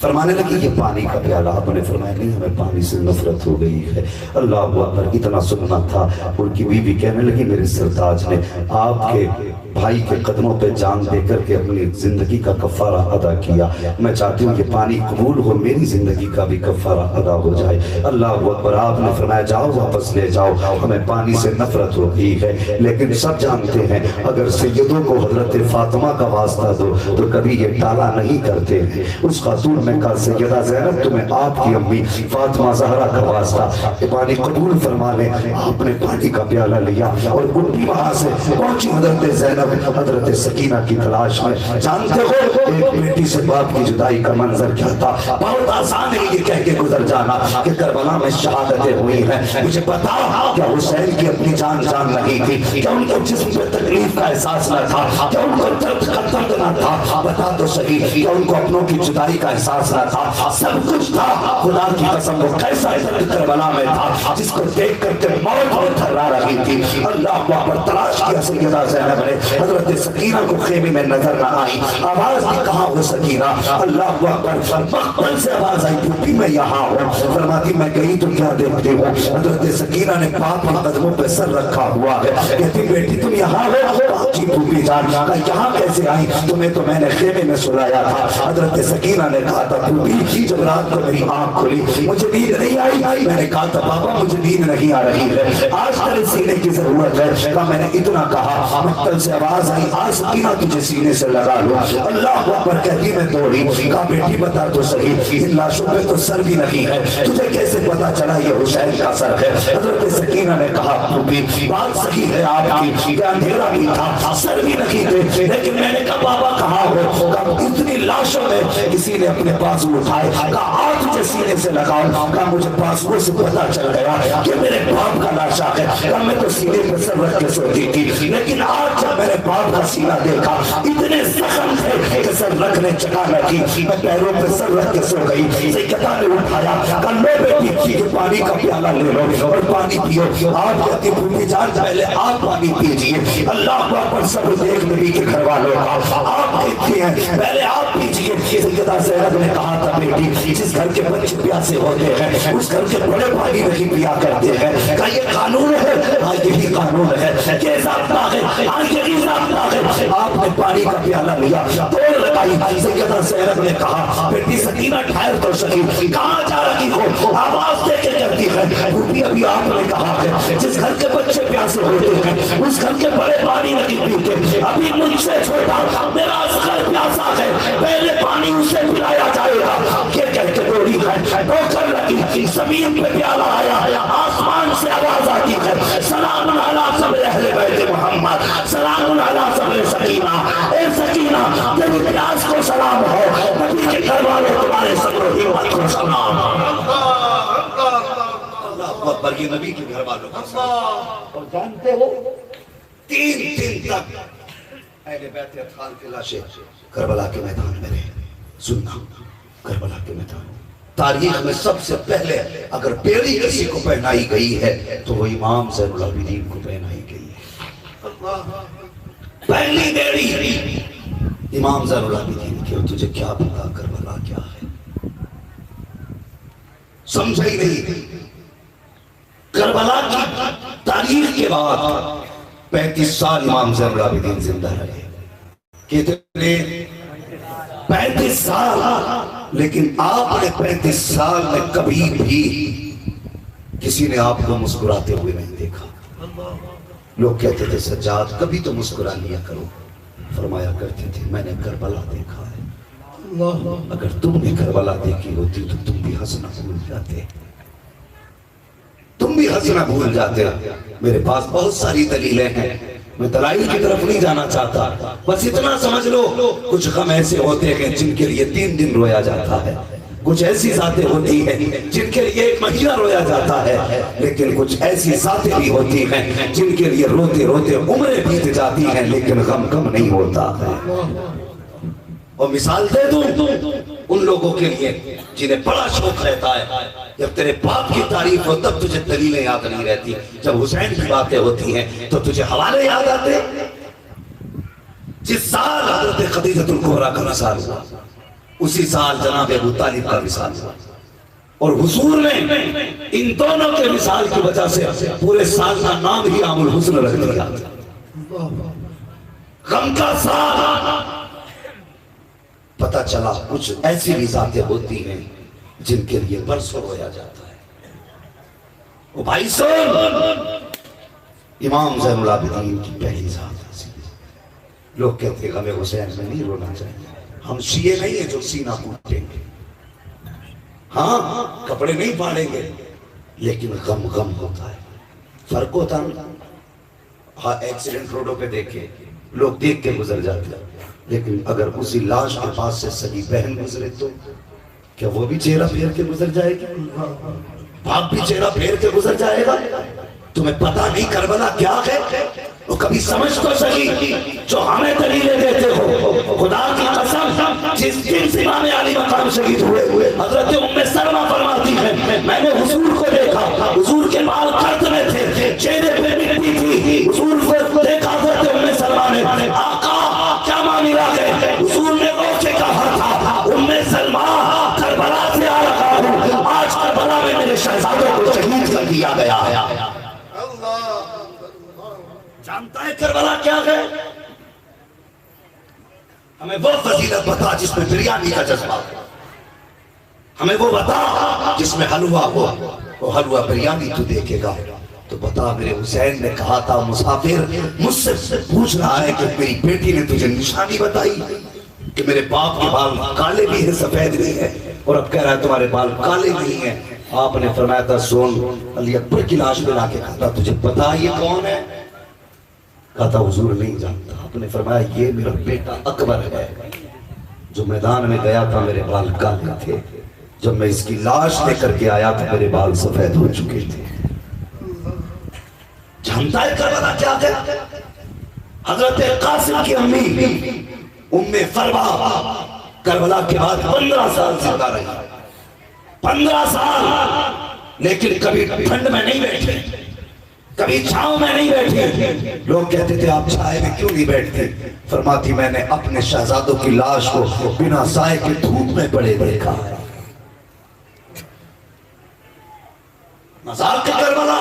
فرمانے لگی یہ پانی کا پیالہ. آپ نے فرمایا نہیں ہمیں پانی سے نفرت ہو گئی ہے. اللہ اکبر. اتنا سننا تھا. ان کی بیوی کہنے لگی میرے سرتاج نے آپ کے بھائی کے قدموں پہ جان دے کر کے اپنی زندگی کا کفارہ ادا کیا. میں چاہتی ہوں کہ پانی قبول ہو, میری زندگی کا بھی کفارہ ادا ہو جائے. اللہ اکبر. آپ نے فرمایا جاؤ واپس لے جاؤ, ہمیں پانی سے نفرت ہو گئی ہے. لیکن سب جانتے ہیں اگر سیدوں کو حضرت فاطمہ کا واسطہ دو تو کبھی یہ ٹالا نہیں کرتے ہیں. اس خاتون نے کہا سیدہ زینب تمہیں آپ کی امی فاطمہ زہرا کا واسطہ کہ پانی قبول فرما لیں. آپ نے پانی کا پیالہ لیا اور اٹھی وہاں سے پہنچی حضرت زینب حضرت سکینہ کی تلاش میں. جانتے ہو ایک بیٹی سے باپ کی جدائی کا منظر کیا تھا؟ بہت آسان ہے یہ کہہ کے گزر جانا کہ کربلا میں شہادتیں ہوئی ہیں. مجھے پتا کہ حسین کی اپنی جان نہیں تھی, کہ ان کو جسم پہ تکلیف کا احساس نہ تھا, کہ ان کو درد کا درد نہ تھا. بتا تو صحیح کہ ان کو اپنوں کی جدائی کا احساس نہ تھا. سب کچھ تھا. خدا کی قسم وہ کیسا درد کربلا میں تھا جس کو دیکھ کر کے موت اور تھرا رہی تھی. اللہ پر تلاش کیا سیدہ زینب نے. حضرت سکینہ کو خیمے میں نظر نہ آئی. آواز بھی کہاں ہو سکینہ؟ اللہ اکبر. مقبل سے آواز آئی پھوپھی میں یہاں ہوں. فرماتی میں گئی تو کیا دیکھتے ہو؟ حضرت سکینہ نے پاک قدموں پہ سر رکھا ہوا ہے. کہتی بیٹی تم یہاں ہو؟ جی پھوپھی جان. یہاں کیسے آئی؟ تمہیں تو میں نے خیمے میں سلایا تھا. حضرت سکینہ نے کہا تھا پھوپھی جب رات کو میری آنکھ کھلی مجھے نیند نہیں آئی. میں نے کہا تھا بابا مجھے نیند نہیں آ رہی ہے, آج تیرے سینے کی ضرورت ہے. کہا میں نے اتنا کہا مقتل سے آواز آئی آج سکینہ تجھے سینے سے لگا لو. اللہ اکبر کہتی میں دوڑی. کہا بیٹی بتا تو صحیح ان لاشوں پہ تو سر بھی نہیں ہے, تجھے کیسے پتا چلا یہ حسین کا سر ہے؟ حضرت سکینہ نے کہا پھوپھی بات صحیح ہے آپ کی کہ اندھیرا بھی تھا سر بھی نہیں تھے, لیکن میں نے کہا بابا کہاں ہو؟ کہا اتنی لاشوں میں کسی نے اپنے بازو اٹھائے. کہا آج تجھے سینے سے لگاؤ. کہا مجھے بازو سے پتا چل گیا کہ میرے باپ کا لاشا ہے. کہا میں تو سینے پہ سر رکھ کے سوتی تھی, لیکن آج جب میرے باپ کا سینہ دیکھا اتنے زخم تھے کہ سر رکھنے جگہ نہ تھی. میں پیروں پہ سر رکھ کے سو گئی. سیدہ نے اٹھایا. کہا لو بیٹی کہ پانی کا پیالہ لے لو اور پانی پیو. آپ کہتی پھوپھی جان پہلے آپ پانی پیجئے. اللہ اکبر. سب دیکھ نبی کے گھر والوں کا آپ دیکھتے ہیں پہلے آپ پیجئے. سیدہ زینب نے کہا تھا بیٹی جس گھر کے بچے پیاسے ہوتے ہیں اس گھر کے بڑے پانی نہیں پیا کرتے ہیں. کہا یہ قانون ہے؟ ہاں یہی قانون ہے. یہ ضابطہ ہے؟ ہاں یہی ضابطہ ہے. آپ نے پانی کا پیالہ لیا دوڑ لگائی. سیدہ زینب نے کہا بیٹی سکینہ ٹھہر تو صحیح کہاں جا رہی ہو؟ آواز دے کے کرتی ہے پھوپھی ابھی آپ نے کہا ہے جس گھر کے بچے پیاسے ہوتے ہیں اس گھر کے بڑے پانی نہیں پیتے. ابھی مجھ سے چھوٹا میرا اصغر پیاسا ہے, پہلے پانی اسے پلایا جائے گا. یہ کہہ کے دوڑی ہے ٹوکر لگی. زمین پہ پیالہ آیا. آسمان سے آواز آتی ہے سلام علی صبر اہل بیت محمد, سلام علی صبر سکینہ. اے سکینہ تیری پیاس کو سلام ہو, نبی کے گھر والوں تمہارے صبر و ہمت کو سلام. اللہ اکبر. یہ نبی کے گھر والوں کو سلام. اور جانتے ہو 3 دن تک اہل بیت اطہار کی لاشیں کربلا کے میدان میں رہے. سننا کربلا کے میدان تاریخ میں سب سے پہلے اگر بیڑی کسی کو پہنائی گئی ہے تو وہ امام زین العابدین کو پہنائی گئی ہے. پہلی بیڑی امام زین العابدین کی. اور تجھے کیا پتا کربلا کیا ہے؟ سمجھا ہی نہیں. کربلا کی تاریخ کے بعد 35 سال امام زین العابدین زندہ رہے. کتنے؟ 35 سال. لیکن آپ نے 35 سال میں کبھی بھی کسی نے آپ کو مسکراتے ہوئے نہیں دیکھا. لوگ کہتے تھے سجاد کبھی تو مسکرا لیا کرو. فرمایا کرتے تھے میں نے کربلا دیکھا ہے. اگر تم نے کربلا دیکھی ہوتی تو تم بھی ہنسنا بھول جاتے. تم بھی ہنسنا بھول جاتے. میرے پاس بہت ساری دلیلیں ہیں, میں دلائل کی طرف نہیں جانا چاہتا. بس اتنا سمجھ لو کچھ غم ایسے ہوتے ہیں جن کے لیے 3 دن رویا جاتا ہے. کچھ ایسی ذاتیں ہوتی ہیں جن کے لیے 1 مہینہ رویا جاتا ہے. لیکن کچھ ایسی ذاتیں بھی ہوتی ہیں جن کے لیے روتے روتے عمریں بیت جاتی ہیں لیکن غم کم نہیں ہوتا ہے. اور مثال دے دوں ان لوگوں کے لیے جنہیں بڑا شوق رہتا ہے جب تیرے باپ کی تعریف ہو تب تجھے دلیلیں یاد نہیں رہتی, جب حسین کی باتیں ہوتی ہیں تو تجھے حوالے یاد آتے. جس سال حضرت خدیجۃ الکبریٰ کا وصال ہوا اسی سال جناب ابو طالب کا وصال ہوا. اور حضور نے ان دونوں کے وصال کی وجہ سے پورے سال کا نام ہی عام الحسن رکھ دیا. غم کا سال. پتہ چلا کچھ ایسی بھی ذاتیں ہوتی ہیں جن کے لیے برسوں رویا جاتا ہے. وہ بھائی سن، امام زین العابدین کی پہلی ذات ایسی. لوگ کہتے ہیں غم حسین میں نہیں رونا چاہیے. ہم شیعہ نہیں ہیں جو سینہ کوٹیں گے، ہاں کپڑے نہیں پاڑیں گے، لیکن غم غم ہوتا ہے. فرق ہوتا ہے. ہاں ایکسیڈنٹ روڈوں پہ دیکھے لوگ دیکھ کے گزر جاتے ہیں، لیکن اگر اسی لاش کے پاس سے سگی بہن گزرے تو کیا وہ بھی چہرہ پھیر کے گزر جائے گی؟ باپ بھی چہرہ پھیر کے گزر جائے گا؟ تمہیں پتہ نہیں کربلا کیا ہے؟ وہ کبھی سمجھ تو سکی جو ہمیں دلیلیں دیتے ہو. خدا کی قسم جس دن سے امام علی مقام شہید ہوئے حضرت ام سلمہ فرماتی ہے میں نے حضور کو دیکھا، حضور کے بال کرد میں تھے، چہرے پہ مٹی تھی. حضور کو دیکھا حضرت ام سلمہ نے، آقا کیا معاملہ ہے؟ حضور نے رو کے کہا تھا ام سلمہ کربلا سے آ رہا ہوں، آج کربلا میں میرے شہزادوں کو شہید کر دیا گیا ہے. جانتا ہے کربلا کیا ہے؟ ہمیں وہ فضیلت بتا جس میں بریانی کا جذبہ ہو، ہمیں وہ بتا جس میں حلوہ ہو. وہ حلوہ بریانی تو دیکھے گا تو بتا میرے حسین نے کہا تھا مسافر مجھ سے پوچھ رہا ہے کہ میری بیٹی نے تجھے نشانی بتائی کہ میرے باپ کے بال کالے بھی ہیں سفید نہیں ہے، اور اب کہہ رہا ہے تمہارے بال کالے نہیں ہیں. آپ نے فرمایا تھا سون علی اکبر کی لاش میں لا کے کہا تھا تجھے پتا یہ کون ہے؟ کہا تھا حضور نہیں جانتا. آپ نے فرمایا یہ میرا بیٹا اکبر ہے جو میدان میں گیا تھا میرے بال کالے تھے، جب میں اس کی لاش لے کر کے آیا تھا میرے بال سفید ہو چکے تھے. جانتا ہے کربلا کیا ہے؟ حضرت قاسم کی امی ام فروا کربلا کے بعد 15 سال زندہ رہی. 15 سال، لیکن کبھی ٹھنڈ میں نہیں بیٹھے، کبھی چھاؤں میں نہیں بیٹھے. لوگ کہتے تھے آپ چھائے میں کیوں نہیں بیٹھتے؟ فرماتی میں نے اپنے شہزادوں کی لاش کو بنا سائے کے دھوپ میں پڑے دیکھا ہے. مذاق کے کربلا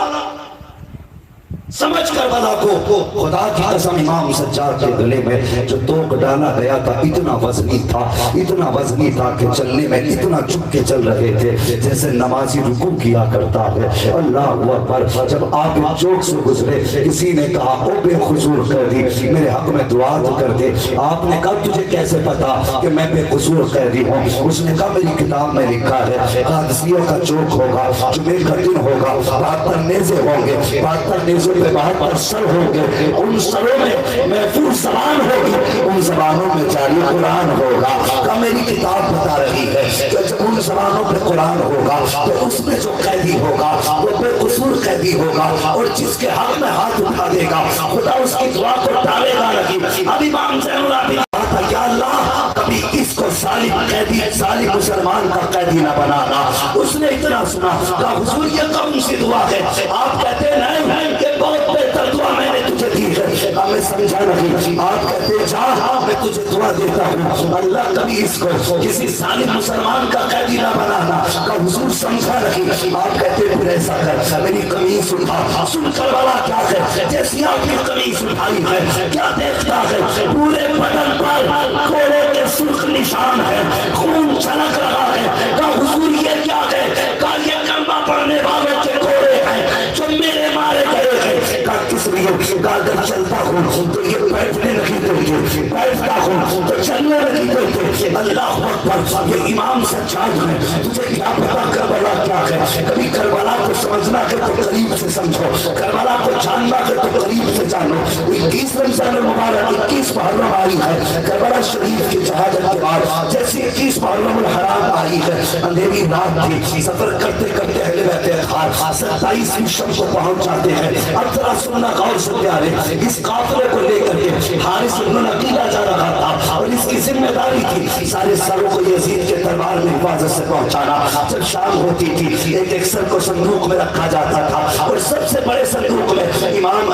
سمجھ کربلا کو. خدا کی قسم امام سجاد کے گلے میں جو توق ڈالا گیا تھا اتنا وزنی تھا، اتنا وزنی تھا کہ چلنے میں اتنا جھک کے چل رہے تھے جیسے نمازی رکوع کیا کرتا ہے. اللہ اکبر. جب آپ چوک سے گزرے کسی نے کہا او بے قصور قیدی میرے حق میں دعا تو کر دے. آپ نے کہا تجھے کیسے پتا کہ میں بے قصور قیدی ہوں؟ اس نے کہا میری کتاب میں لکھا ہے قادسیہ کا چوک ہوگا، جمعے کا دن ہوگا، 72 نیزے ہوں گے، 72 نیزوں پہ 72 سر ہوں گے، ان سروں میں محفوظ زبان ہوگی، ان زبانوں میں جاری قرآن ہوگا. کہ میری کتاب بتا رہی ہے کہ جب ان زبانوں پہ قرآن ہوگا تو اس میں جو قیدی ہوگا وہ بے قصور قیدی ہوگا، اور جس کے حق میں ہاتھ اٹھا دے گا خدا اس کی دعا کو ٹالے گا نہیں. اب امام زین العابدین کہا یا اللہ کبھی اس کو ظالم قیدی، ظالم مسلمان کا قیدی نہ بنانا. اس نے اتنا سنا کہ حضور یہ کون سی دعا ہے؟ آپ کہتے نہیں کہ بہت بہتر دعا میں نے تجھے دی ہے. میں سمجھا نہیں. آپ کہتے جا میں تجھے دعا دیتا ہوں اللہ کبھی اس کو کسی ظالم مسلمان کا قیدی نہ بنانا. کہ حضور سمجھا نہیں. آپ کہتے پھر ایسا کر میری قمیص اٹھا. سن کربلا کیا ہے؟ جیسی آپ کی قمیص اٹھائی ہے کیا دیکھتا ہے؟ پورے بدن پر گھوڑے کے سرخ نشان ہے، خون چھلک رہا ہے. کہ حضور یہ کیا ہے؟ کہ یہ کلمہ پڑھنے والوں کے گھوڑے ہیں جو میرے مارے گئے ہیں. کہ کس لیے؟ اگر چلتا ہوں تو یہ بیٹھنے نہیں دیتے، بیٹھتا ہوں تو چلنے نہیں دیتے. اللہ اکبر. یہ امام سجاد ہے. تجھے کیا پتا کربلا کیا ہے؟ کبھی کربلا کو سمجھنا ہے تو قریب سے سمجھو، کربلا کو جاننا ہے تو قریب سے جانو. 21 رمضان المبارک 21 محرم آئی ہے کربلا شریف کی شہادت کے بعد. جیسے 21 محرم الحرام آئی ہے اندھیری رات تھی، سفر کرتے کرتے اہل بیت اطہار 27ویں شب کو پہنچ جاتے ہیں. اب ذرا سننا غور سے پیارے، اس قافلے کو لے کر کے حارث بن عقیلہ جا رہا تھا اور اس کی ذمہ داری تھی سارے سروں کو یزید کے دربار میں حفاظت سے پہنچانا. جب شام ہوتی تھی ایک ایک سر کو صندوق میں رکھا جاتا تھا اور سب سے بڑے صندوق میں امام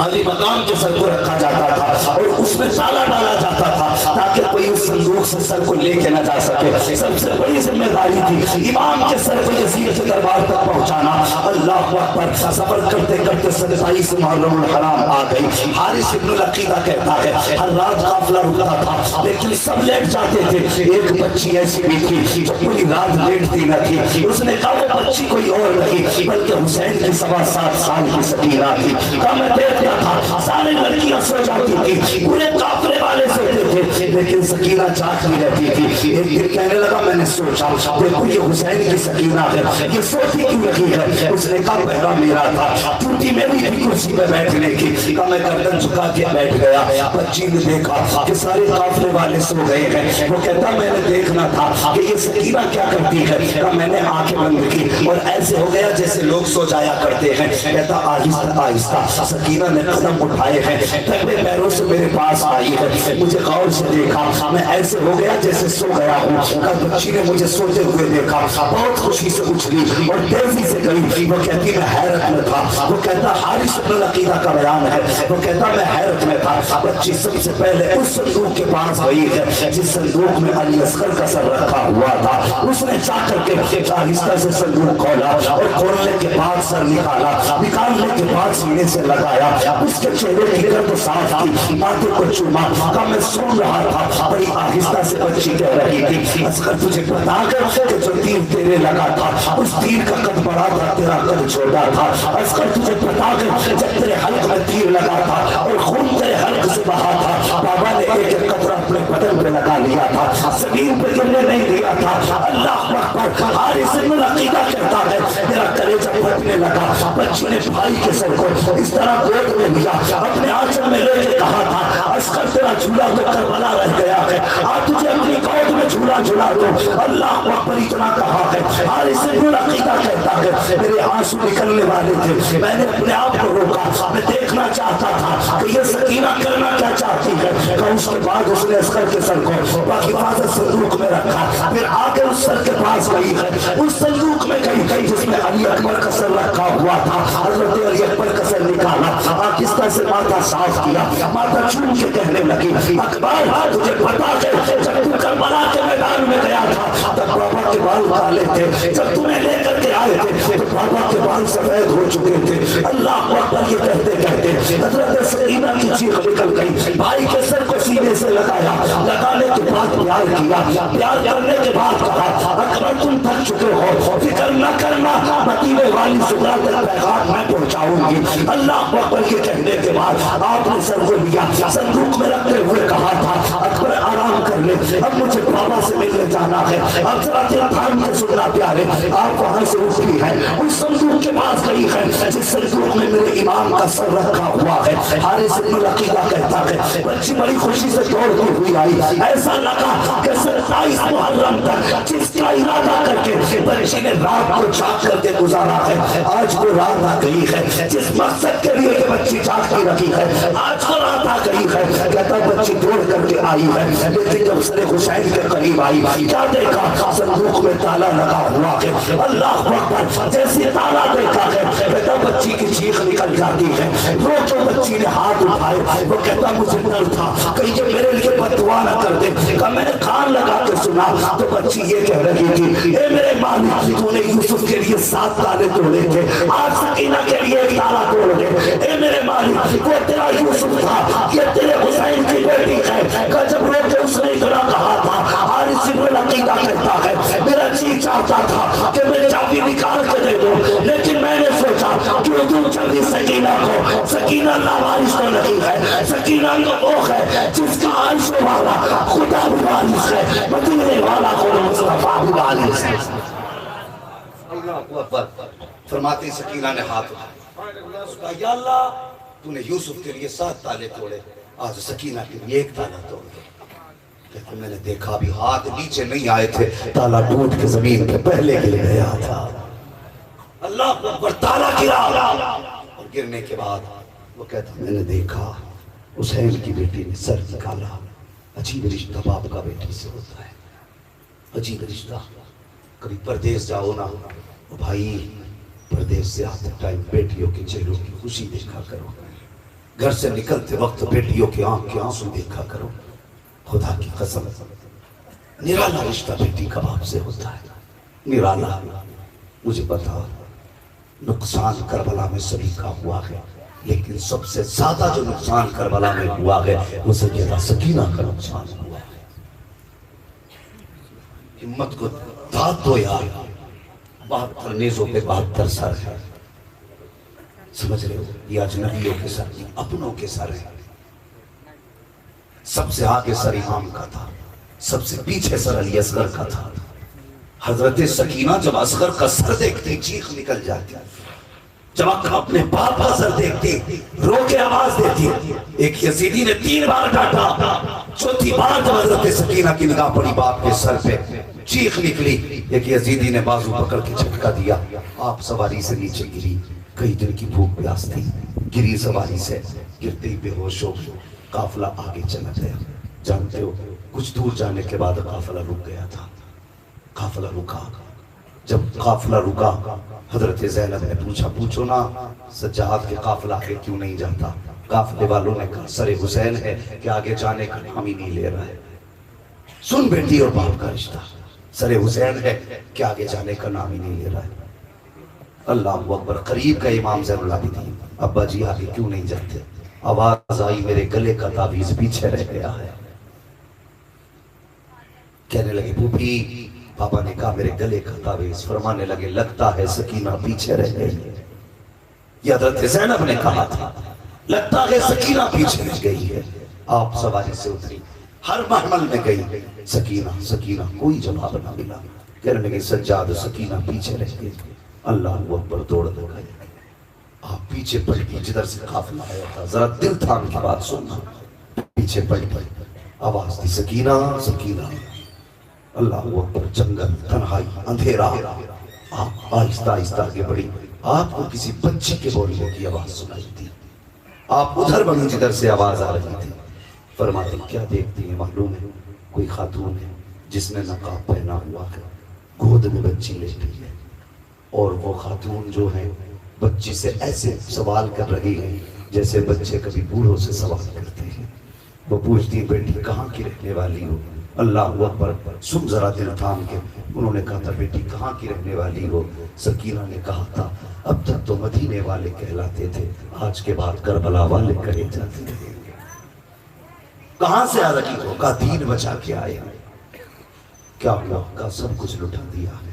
علی مقام کے سر کو رکھا جاتا تھا اور اس میں تالا ڈالا جاتا تھا تاکہ کوئی اس صندوق سے سر کو لے کے نہ جا سکے. سب سے بڑی ذمہ داری تھی امام کے سر کو یزید کے دربار تک پہنچانا. اللہ اکبر. سفر کرتے کرتے 27 محرم الحرام آ گئی. حارث ابن العقیدہ کہتا ہے ہر رات قافلہ رکتا تھا لیکن سب لیٹ جاتے تھے. ایک بچی ایسی بھی تھی جو پوری رات لیٹتی نہ تھی. اس نے کہا وہ بچی کوئی اور نہیں بلکہ حسین کی 7.25 سال کی سکینہ تھی. کہا میں دیکھتا تھا سارے لڑکیاں سو جاتی تھی پورے قافلے والے سوتے تھے لیکن سکینہ جاگتی رہتی تھی. ایک دن کہنے لگا میں نے سوچا دیکھو یہ حسین کی سکینہ ہے یہ سوتی کیوں رہی ہے. اس نے کہا پہلا میرا تھا ٹوٹی میری بھی کرسی پہ بیٹھنے کی. کہا میں گردن جھکا کے بیٹھ گیا. بچی نے دیکھا کہ سارے قافلے والے سو گئے ہیں. وہ کہتا میں نے دیکھنا تھا کہ یہ سکینہ کیا کرتی ہے. کہا میں نے آنکھیں بند کی اور ایسے ہو گیا جیسے لوگ سو جایا کرتے ہیں. کہتا آہستہ آہستہ سکینہ نے قدم اٹھائے ہیں تھکے پیروں سے میرے پاس آئی ہے. مجھے غور سے دیکھا میں ایسے ہو گیا جیسے سو گیا ہوں. کہا بچی نے مجھے سوتے ہوئے دیکھا بہت خوشی سے اچھلی اور تیزی سے گئی. وہ کہتی میں حیرت میں تھا. وہ کہتا حارث ابن العقیدہ کا بیان ہے. وہ کہتا میں حیرت میں تھا. بچی سب سے پہلے اس صندوق کے پاس گئی ہے جس صندوق میں علی اصغر کا سر رکھا ہوا تھا. اس نے جا کر کے آہستہ سے صندوق کھولا اور کھولنے کے بعد سر نکالا. نکالنے کے بعد سینے سے لگایا. اس کے چہرے کی گرد صاف کی ماتھے کو چوما. کہا میں سن رہا تھا بڑی آہستہ سے بچی کہہ رہی تھی اصغر تجھے بتا کر کہ جو تیر تیرے لگا تھا اس تیر کا قد بڑا تھا تیرا قد چھوٹا تھا. اصغر تجھے بتا کر جب تیرے حلق میں تیر لگا تھا اور خون تیرے حلق سے بہا تھا بابا نے ایک ایک قطرہ اپنے بدن پہ لگا لیا تھا زمین پہ گرنے نہیں دیا تھا. اللہ اکبر. حارث ابن العقیدہ کہتا ہے میرا کلیجہ پھٹنے لگا. بچی نے بھائی کے سر کو اس طرح گود میں لیا اپنے آنچل میں لے کے کہا تھا اصغر تیرا جھولا تو کربلا رہ گیا ہے آج تجھے اپنی گود میں جھولا جھولا دو. اللہ اکبر. اتنا کہا ہے حارث ابن العقیدہ کہتا ہے میرے آنسو نکلنے والے تھے. میں نے اپنے آپ کو روکا. میں دیکھنا چاہتا تھا کہ یہ سکینہ کرنا کیا چاہتی ہے. اس کے بعد اس نے اصغر کے سر کو باحفاظت صندوق میں رکھا. پھر آ کے اس سر کے پاس گئی ہے اس صندوق میں گئی جس میں علی اکبر کا سر رکھا ہوا تھا. حضرت علی اکبر کا سر نکالا آہستہ سے ماتھا صاف کیا. ماتھا چوم کے کہنے لگی اکبر تجھے پتا ہے جب تو کربلا کے میدان میں گیا تھا تب بابا کے بال کالے تھے. جب تمہیں لے کر کے آئے تھے تو بابا کے بال سفید ہو چکے تھے. اللہ اکبر. یہ کہتے کہتے حضرت سکینہ کی چیخ نکل گئی. بھائی کے سر کو سینے سے لگایا. لگانے کے بعد پیار کیا. پیار کرنے کے بعد کہا اکبر تم تھک چکے ہو فکر نہ کرنا مدینے والی زہرا تک پیغام میں پہنچاؤں گی. اللہ اکبر کے کہنے کے بعد آپ نے سر کو لیا صندوق میں رکھتے ہوئے کہا تھا اکبر آرام کر لے اب مجھے بابا سے ملنے جانا ہے. اب ذرا دل تھام کے سننا پیارے. آپ وہاں سے اٹھی ہے اس صندوق کے پاس گئی ہے جس صندوق میں میرے امام کا سر رکھا ہوا ہے. حارث ابن العقیدہ کہتا ہے بچی بڑی خوشی سے دوڑتی ہوئی آئی. ایسا لگا کہ 27 محرم تک جس کا ارادہ کر کے بچی نے رات کو جاگ کر کے گزارا ہے آج وہ رات آ گئی ہے. جس مقصد کے لیے بچی جاگتی رہی ہے آج وہ رات آ گئی ہے. کہتا بچی دوڑ کر کے آئی ہے لیکن جب سر حسین کے قریب آئی کیا دیکھا صندوق میں تالا لگا ہوا ہے. اللہ اکبر. جیسے تالا دیکھا ہے کہتا بچی کی چیخ نکل جاتی ہے. رو کے بچی نے ہاتھ اٹھائے. وہ کہتا مجھے ڈر تھا کہیں جو میرے لیے بد دعا نہ کر دے. کہا میں نے کان لگا کے سنا تو بچی یہ کہہ رہی تھی اے میرے مالک تو نے یوسف کے لیے 7 تالے توڑے تھے آج سکینہ کے لیے 1 تالا توڑ دے. اے میرے مالک وہ تیرا یوسف تھا یہ تیرے حسین کی بیٹی ہے. کہ جب رو کے اس نے اتنا کہا تھا حارث ابن العقیدہ کہتا ہے میرا جی چاہتا تھا کہ میں چابی نکال کے دے دوں لیکن میں نے سوچا کیوں دوں چابی سکینہ کو. سکینہ لاوارث تو نہیں ہے. سکینہ تو وہ ہے جس کا عرش والا خدا بھی وارث ہے مدینے والا خدا مصطفیٰ بھی وارث ہے. اللہ اکبر. فرماتی سکینہ نے ہاتھ اٹھایا یا اللہ تو نے یوسف کے لیے 7 تالے توڑے آج سکینہ کے لیے 1 تالا توڑ دے. لیکن میں نے دیکھا بھی ہاتھ نیچے نہیں آئے تھے تالا ٹوٹ کے زمین پہ پہلے گر گیا تھا. اللہ اکبر. تالا گرا اور گرنے کے بعد وہ کہتا میں نے دیکھا حسین کی بیٹی نے سر نکالا. عجیب رشتہ باپ کا بیٹی سے ہوتا ہے. عجیب رشتہ. کبھی پردیس جاؤ نا بھائی پردیس سے آتے ٹائم بیٹیوں کے چہروں کی خوشی دیکھا کرو. گھر سے نکلتے وقت بیٹیوں کے آنکھ کے آنسو دیکھا کرو. خدا کی قسم نرالا رشتہ بیٹی کا باپ سے ہوتا ہے. نرالا. مجھے پتا نقصان کربلا میں سبھی کا ہوا ہے، لیکن سب سے زیادہ جو نقصان کربلا میں ہوا ہے وہ سیدہ سکینہ کا نقصان ہوا ہے. ہمت کو داد دو یار. 72 نیزوں پہ 72 سر ہے. سمجھ رہے ہو؟ یہ اجنبیوں کے سر نہیں، اپنوں کے سر ہے. سب سے آگے سر امام کا تھا، سب سے پیچھے سر علی اصغر کا تھا. حضرت سکینہ جب اصغر کا سر دیکھتے چیخ نکل جاتی، جب اپنے باپ کا سر دیکھتے رو کے آواز دیتی. ایک یزیدی نے 3 بار ڈانٹا، چوتھی بار جب حضرت سکینہ کی نگاہ پڑی باپ کے سر پہ چیخ نکلی. ایک یزیدی نے بازو پکڑ کے جھٹکا دیا. آپ سواری سے نیچے گری. کئی دن کی بھوک پیاس تھی، گری سواری سے، گرتے ہی بے ہوش ہو. قافلہ آگے چلا گیا. جانتے ہو کچھ دور جانے کے بعد قافلہ رک گیا تھا. قافلہ رکا. جب قافلہ رکا حضرت زینب نے پوچھا، پوچھو نا سجاد کے قافلہ آگے کیوں نہیں جاتا؟ قافلے والوں نے کہا سر حسین ہے کہ آگے جانے کا نام ہی نہیں لے رہا ہے. سن بیٹی اور باپ کا رشتہ، سر حسین ہے کہ آگے جانے کا نام ہی نہیں لے رہا ہے. اللہ اکبر. قریب کا امام زین العابدین، ابا جی آگے کیوں نہیں جاتے؟ آواز آئی میرے گلے کا تعویذ پیچھے رہ گیا ہے. کہنے لگے پھوپھی. پاپا نے کہا میرے گلے کا تعویذ. فرمانے لگے لگتا ہے سکینہ پیچھے رہ گئی. یہ حضرت زینب نے کہا تھا لگتا ہے سکینہ پیچھے رہ گئی ہے. آپ سواری سے اتری، ہر محمل میں گئی. سکینہ سکینہ، کوئی جواب نہ ملا. کہنے لگے سجاد سکینہ پیچھے رہ گئی. اللہ اکبر. دوڑ گئے. آپ پیچھے پڑ گئی جدھر سے قافلہ آیا تھا. ذرا دل تھام کی بات سننا. پیچھے پڑ گئی. آواز دی سکینہ سکینہ. اللہ اکبر. جنگل، تنہائی، اندھیرا. آپ آہستہ آہستہ آگے بڑھی. آپ کو کسی بچی کے بولنے کی آواز سنائی تھی. آپ ادھر بڑھی جدھر سے آواز آ رہی تھی. فرماتی کیا دیکھتی ہیں معلوم ہے؟ کوئی خاتون ہے جس نے نقاب پہنا ہوا ہے، گود میں بچی لیٹی ہے، اور وہ خاتون جو ہے بچی سے ایسے سوال کر رہی ہے جیسے بچے کبھی بوڑھوں سے سوال کرتے ہیں. وہ پوچھتی بیٹی کہاں کی رہنے والی ہو؟ اللہ اکبر. سن ذرا دل تھام کے. انہوں نے کہا تھا بیٹی کہاں کی رہنے والی ہو؟ سکینہ نے کہا تھا اب تک تو مدینے والے کہلاتے تھے، آج کے بعد کربلا والے کہے جاتے تھے. کہاں سے آ رہی ہو؟ کہا دین بچا کے آئے ہیں. کیا ہوا؟ کہا سب کچھ لٹا دیا ہے.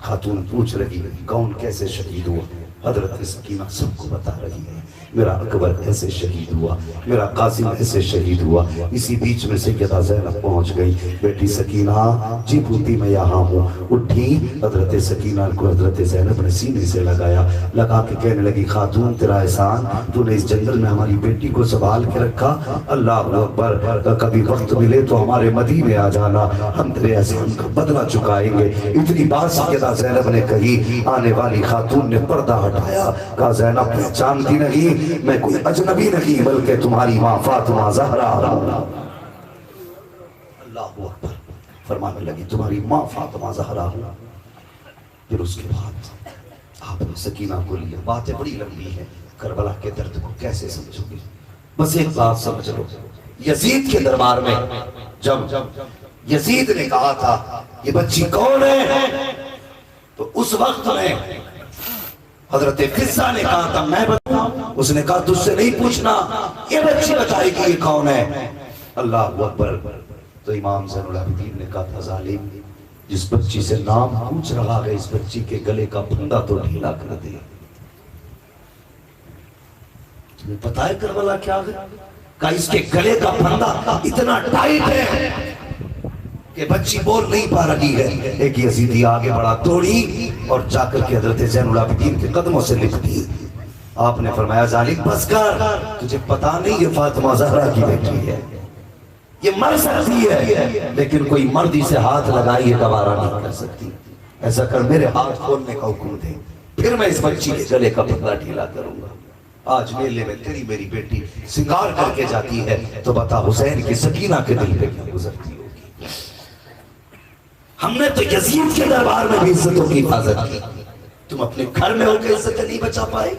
خاتون پوچھ رہی ہے کون کیسے شہید ہوا؟ حضرت سکینہ سب کو بتا رہی ہے میرا اکبر ایسے شہید ہوا، میرا قاسم ایسے شہید ہوا. اسی بیچ میں سیدہ زینب پہنچ گئی. بیٹی سکینہ جی پوتی میں یہاں ہوں. اٹھی. حضرت سکینہ کو حضرت زینب نے سینے سے لگا کے کہنے لگی خاتون تیرا احسان، تو نے اس جنگل میں ہماری بیٹی کو سنبھال کے رکھا. اللہ اکبر. کبھی وقت ملے تو ہمارے مدینے آ جانا، ہم تیرے احسان کا بدلہ چکائیں گے. اتنی بات سیدہ زینب نے کہی. آنے والی خاتون نے پردہ ہٹایا. کہا زینب پہچانتی نہیں، میں کوئی اجنبی نہیں بلکہ تمہاری ماں فاطمہ زہرا ہوں. اللہ اکبر. فرمانے لگی تمہاری ماں فاطمہ زہرا ہوں. پھر اس کے بعد آپ نے سکینہ کو لیا. باتیں بڑی لمبی ہیں، کربلا کے درد کو کیسے سمجھو گے؟ بس ایک بات سمجھ لو. یزید کے دربار میں جب یزید نے کہا تھا یہ بچی کون ہے، تو اس وقت میں حضرت فضہ نے کہا تھا میں بتاؤں. اس نے کہا تجھ سے نہیں پوچھنا، یہ بچی بتائے گی یہ کون ہے. اللہ اکبر. تو امام زین العابدین نے کہا تھا ظالم، جس بچی سے نام پوچھ رہا ہے اس بچی کے گلے کا پھندا تو ڈھیلا کر دے. تمہیں پتا ہے کربلا کیا ہے؟ کہا اس کے گلے کا پھندا اتنا ٹائٹ ہے کہ بچی بول نہیں پا رہی ہے. ایک یزیدی آگے بڑا توڑی اور جا کر کے حضرت زین العابدین کے قدموں سے لکھ دی. آپ نے فرمایا ظالم بس کر، تجھے پتا نہیں یہ فاطمہ زہرا کی بیٹی ہے، یہ مر سکتی ہے لیکن کوئی مردی سے ہاتھ لگائی گوارا نہیں کر سکتی. ایسا کر میرے ہاتھ کھولنے کا حکم دے، پھر میں اس بچی کے گلے کا پھندا ڈھیلا کروں گا. آج میلے میں تیری میری بیٹی سنگار کر کے جاتی ہے تو بتا حسین کی سکینہ کے دل پہ کیا گزرتی ہوگی. ہم نے تو یزید کے دربار میں بھی عزتوں کی حفاظت کی، تم اپنے گھر میں ہو کے عزت نہیں بچا پائے.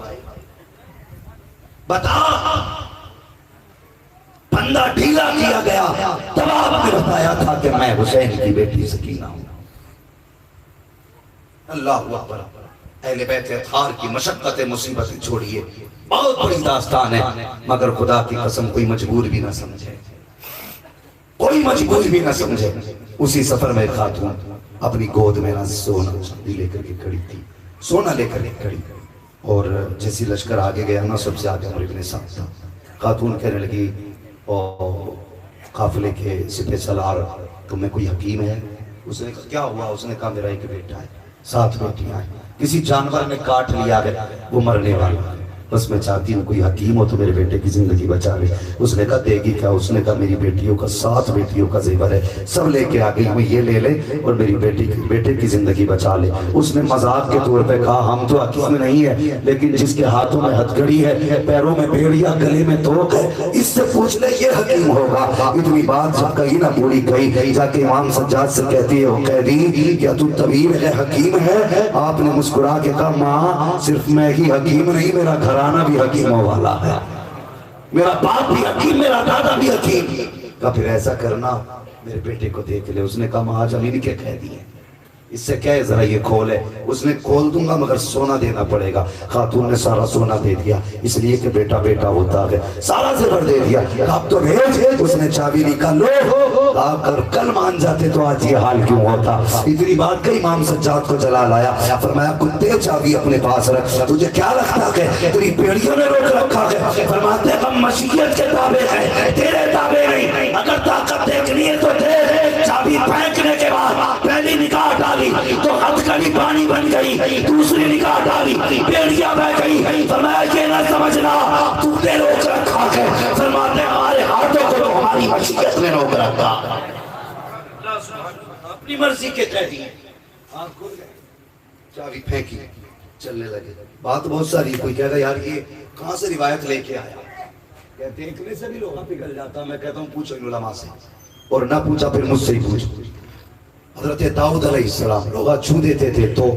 بتا بندہ ڈھیلا کیا گیا، تب آپ نے بتایا تھا کہ میں حسین کی بیٹی سکینہ ہوں۔ اللہ اکبر۔ اہل بیت اطہار کی مشقت مصیبتیں چھوڑیے، بہت بڑی داستان ہے، مگر خدا کی قسم کوئی مجبور بھی نہ سمجھے، کوئی مجبور بھی نہ سمجھے۔ اسی سفر میں خاتون اپنی گود میں نہ سونا لے کر کے کھڑی تھی، سونا لے کر کے کھڑی، اور جیسی لشکر آگے گیا نا، سب سے آگے عمر ابن سعد تھا۔ خاتون کہنے لگی، اور قافلے کے سپہ سالار تم میں کوئی حکیم ہے؟ اس نے کہا کیا ہوا؟ اس نے کہا میرا ایک بیٹا ہے، 7 بیٹیاں ہیں، کسی جانور نے کاٹ لیا ہے، وہ مرنے والا ہے، بس میں چاہتی ہوں کوئی حکیم ہو تو میرے بیٹے کی زندگی بچا لے۔ اس نے کہا دے گی کیا؟ اس نے کہا میری بیٹیوں کا 7 بیٹیوں کا زیور ہے، سب لے کے آ گئی ہوں، یہ لے لے اور میری بیٹے کی زندگی بچا لے۔ اس نے مذاق کے طور پہ کہا ہم تو حکیم نہیں ہے، لیکن جس کے ہاتھوں میں ہتھ کڑی ہے، پیروں میں بیڑیا، گلے میں توق ہے، اس سے پوچھ لے یہ حکیم ہوگا۔ اتنی بات جب کہی نہ بوڑھی کہی، جا کے امام سجاد سے کہتی ہے او قیدی کیا تو طبیب ہے، حکیم ہے؟ آپ نے مسکرا کے کہا ماں صرف میں ہی حکیم نہیں، میرا گھرانہ بھی حکیموں والا ہے، میرا باپ بھی حکیم، میرا دادا بھی حکیم۔ کہا پھر ایسا کرنا میرے بیٹے کو دیکھ لے۔ اس نے کہا ماں آج امین کے قیدی ہیں، اس سے کہے ذرا یہ کھول ہے۔ اس نے کھول دوں گا مگر سونا دینا پڑے گا۔ خاتون نے سارا سونا دے دیا، اس لیے کہ بیٹا بیٹا ہوتا ہے، سارا زیور دے دیا۔ اب تو بھیج۔ اس نے چابی نکال لو، اگر کل مان جاتے تو آج یہ حال کیوں ہوتا۔ اتنی بات کہ امام سجاد کو جلا لایا، فرمایا کتے چابی اپنے پاس رکھ، تجھے کیا لگتا ہے تیری پیڑیوں نے روک رکھا ہے؟ فرماتے ہم مشیت کے تابع ہیں، تیرے تابع نہیں۔ اگر طاقت دیکھنی ہے تو دے۔ چابی پھینکنے کے بعد پہلی نگاہ ڈالی تو ہتھ کڑی پانی بن گئی، دوسری نگاہ ڈالی بیڑیاں بہ گئی۔ فرمایا یہ نہ سمجھنا تو نے روک رکھا ہے، فرماتے ہمارے ہاتھوں کو تو ہماری مشیت نے روک رکھا، اپنی مرضی کے قیدی ہیں۔ آنکھ کھل گئی، چابی پھینکی، چلنے لگے۔ بات بہت ساری، کوئی کہہ گا یار یہ کہاں سے روایت لے کے آیا؟ کہتے ہیں دیکھنے سے بھی لوہا پگھل جاتا۔ میں کہتا ہوں پوچھو ان علماء سے، اور نہ پوچھا پھر مجھ سے ہی پوچھ۔ حضرت داؤد علیہ السلام لوہا چھو دیتے تھے تو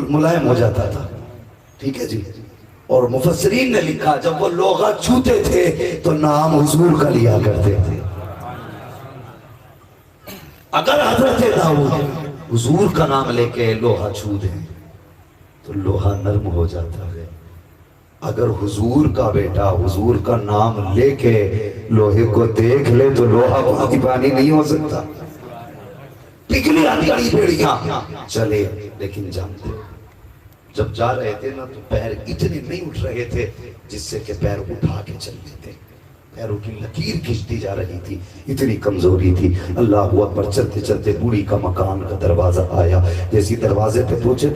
ملائم ہو جاتا تھا، ٹھیک ہے جی۔ اور مفسرین نے لکھا جب وہ لوہا چھوتے تھے تو نام حضور کا لیا کرتے تھے۔ اگر حضرت داؤد حضور کا نام لے کے لوہا چھو دیں تو لوہا نرم ہو جاتا ہے۔ اگر حضور کا بیٹا حضور کا نام لے کے لوہے کو دیکھ لے تو لوہا پانی پانی نہیں ہو سکتا۔ پگھلی ہتھکڑی بیڑیاں چلے، لیکن جانتے جب جا رہے تھے نا تو پیر اتنے نہیں اٹھ رہے تھے جس سے کہ پیر اٹھا کے چلتے تھے، پیروں کی لکیر کھنچتی جا رہی تھی، اتنی کمزوری تھی۔ اللہ اکبر۔ چلتے چلتے بوڑھی کا مکان کا دروازہ آیا، جیسی دروازے پہ پہنچے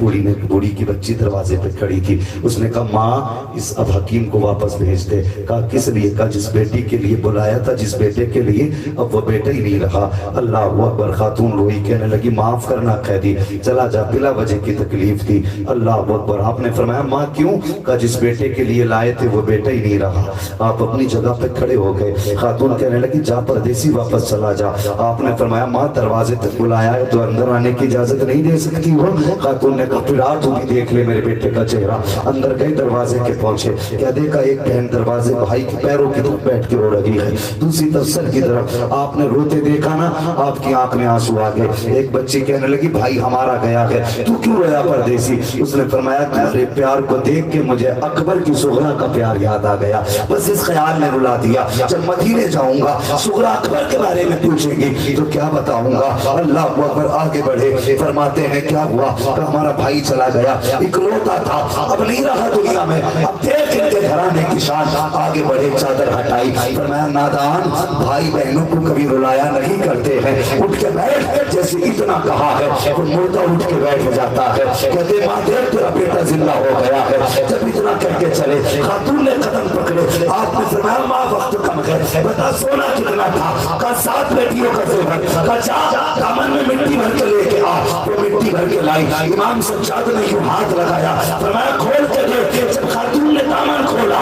بوڑھی کی بچی دروازے پہ کھڑی تھی۔ اس نے کہا ماں اس اب حکیم کو واپس بھیج دے۔ کہا کس لیے؟ کہا جس بیٹی کے لیے بلایا تھا، جس بیٹے کے لیے، اب وہ بیٹا ہی نہیں رہا۔ اللہ اکبر۔ خاتون روئی، کہنے لگی معاف کرنا قیدی، چلا جا، بلا وجہ کی تکلیف تھی۔ اللہ اکبر۔ آپ نے فرمایا ماں کیوں؟ کہا جس بیٹے کے لیے لائے تھے وہ بیٹا ہی نہیں رہا۔ آپ اپنی جگہ پہ کھڑے ہو گئے۔ خاتون کہنے لگی جا پردیسی واپس چلا جا۔ آپ نے فرمایا ماں دروازے تک بلایا ہے تو اندر آنے کی اجازت نہیں دے سکتی ہو؟ خاتون نے کہا پھر تو بھی دیکھ لے میرے بیٹے کا چہرہ۔ اندر گئے، دروازے کے پہنچے، کیا دیکھا ایک بہن دروازے بھائی کے پیروں کی طرف بیٹھ کے رو رہی ہے، دوسری طرف سر کی طرف۔ آپ نے روتے دیکھا نا، آپ کی آنکھ میں آنسو آ گئے۔ ایک بچی کہنے لگی بھائی ہمارا گیا ہے، تو کیوں رویا پردیسی؟ اس نے فرمایا تمہارے پیار کو دیکھ کے مجھے اکبر کی صغرا کا پیار یاد آ گیا، بس اس خیال میں رلا دیا، جب مدینے جاؤں گا صغرا اکبر کے بارے میں پوچھیں گی تو کیا بتاؤں گا۔ اللہ اکبر۔ آگے بڑھے، فرماتے ہیں کیا ہوا؟ کہ ہمارا بھائی چلا گیا، اکلوتا تھا، اب نہیں رہا دنیا میں، اب دیکھ ان کے گھرانے کی شان۔ آگے بڑھے، چادر ہٹائی، فرمایا نادان بھائی بہنوں کو کبھی رلایا نہیں کرتے ہیں، اٹھ کے بیٹھ، جیسے اتنا کہا ہے اور مردہ اٹھ کے بیٹھ جاتا ہے۔ کہتے ماں دیکھ تیرا بیٹا زندہ ہو گیا ہے، جب اتنا کر کے چلے خاتون نے قدم پکڑے۔ آپ نے فرمایا ماں وقت کم ہے، بتا سونا کتنا تھا؟ کہا 7 بیٹیوں کا زیور۔ کہا جا دامن میں مٹی بھر کے لے کے آ۔ وہ مٹی بھر کے لائی، امام سجاد نے یوں ہاتھ لگایا، فرمایا کھول کے دیکھ۔ جب خاتون نے دامن کھولا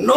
9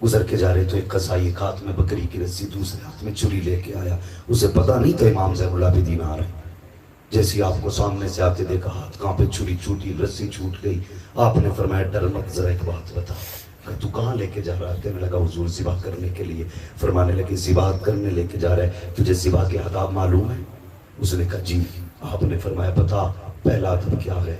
گزر کے جا رہے تو ایک قصائی ایک ہاتھ میں بکری کی رسی دوسرے ہاتھ میں چھری لے کے آیا. اسے پتا نہیں تھا امام زین العابدین آ رہے ہیں. جیسی آپ کو سامنے سے آتے دیکھا ہاتھ کہاں پہ چھری چھوٹی رسی چھوٹ گئی. آپ نے فرمایا ڈر مت, ذرا ایک بات بتا. تو کہاں لے کے جا رہا ہے؟ کہنے لگا حضور ذبح کرنے کے لیے. فرمانے لگے ذبح کرنے لے کے جا رہا ہے, تجھے ذبح کے آداب معلوم ہے؟ اس نے کہا جی. آپ نے فرمایا بتا پہلا ادب کیا ہے؟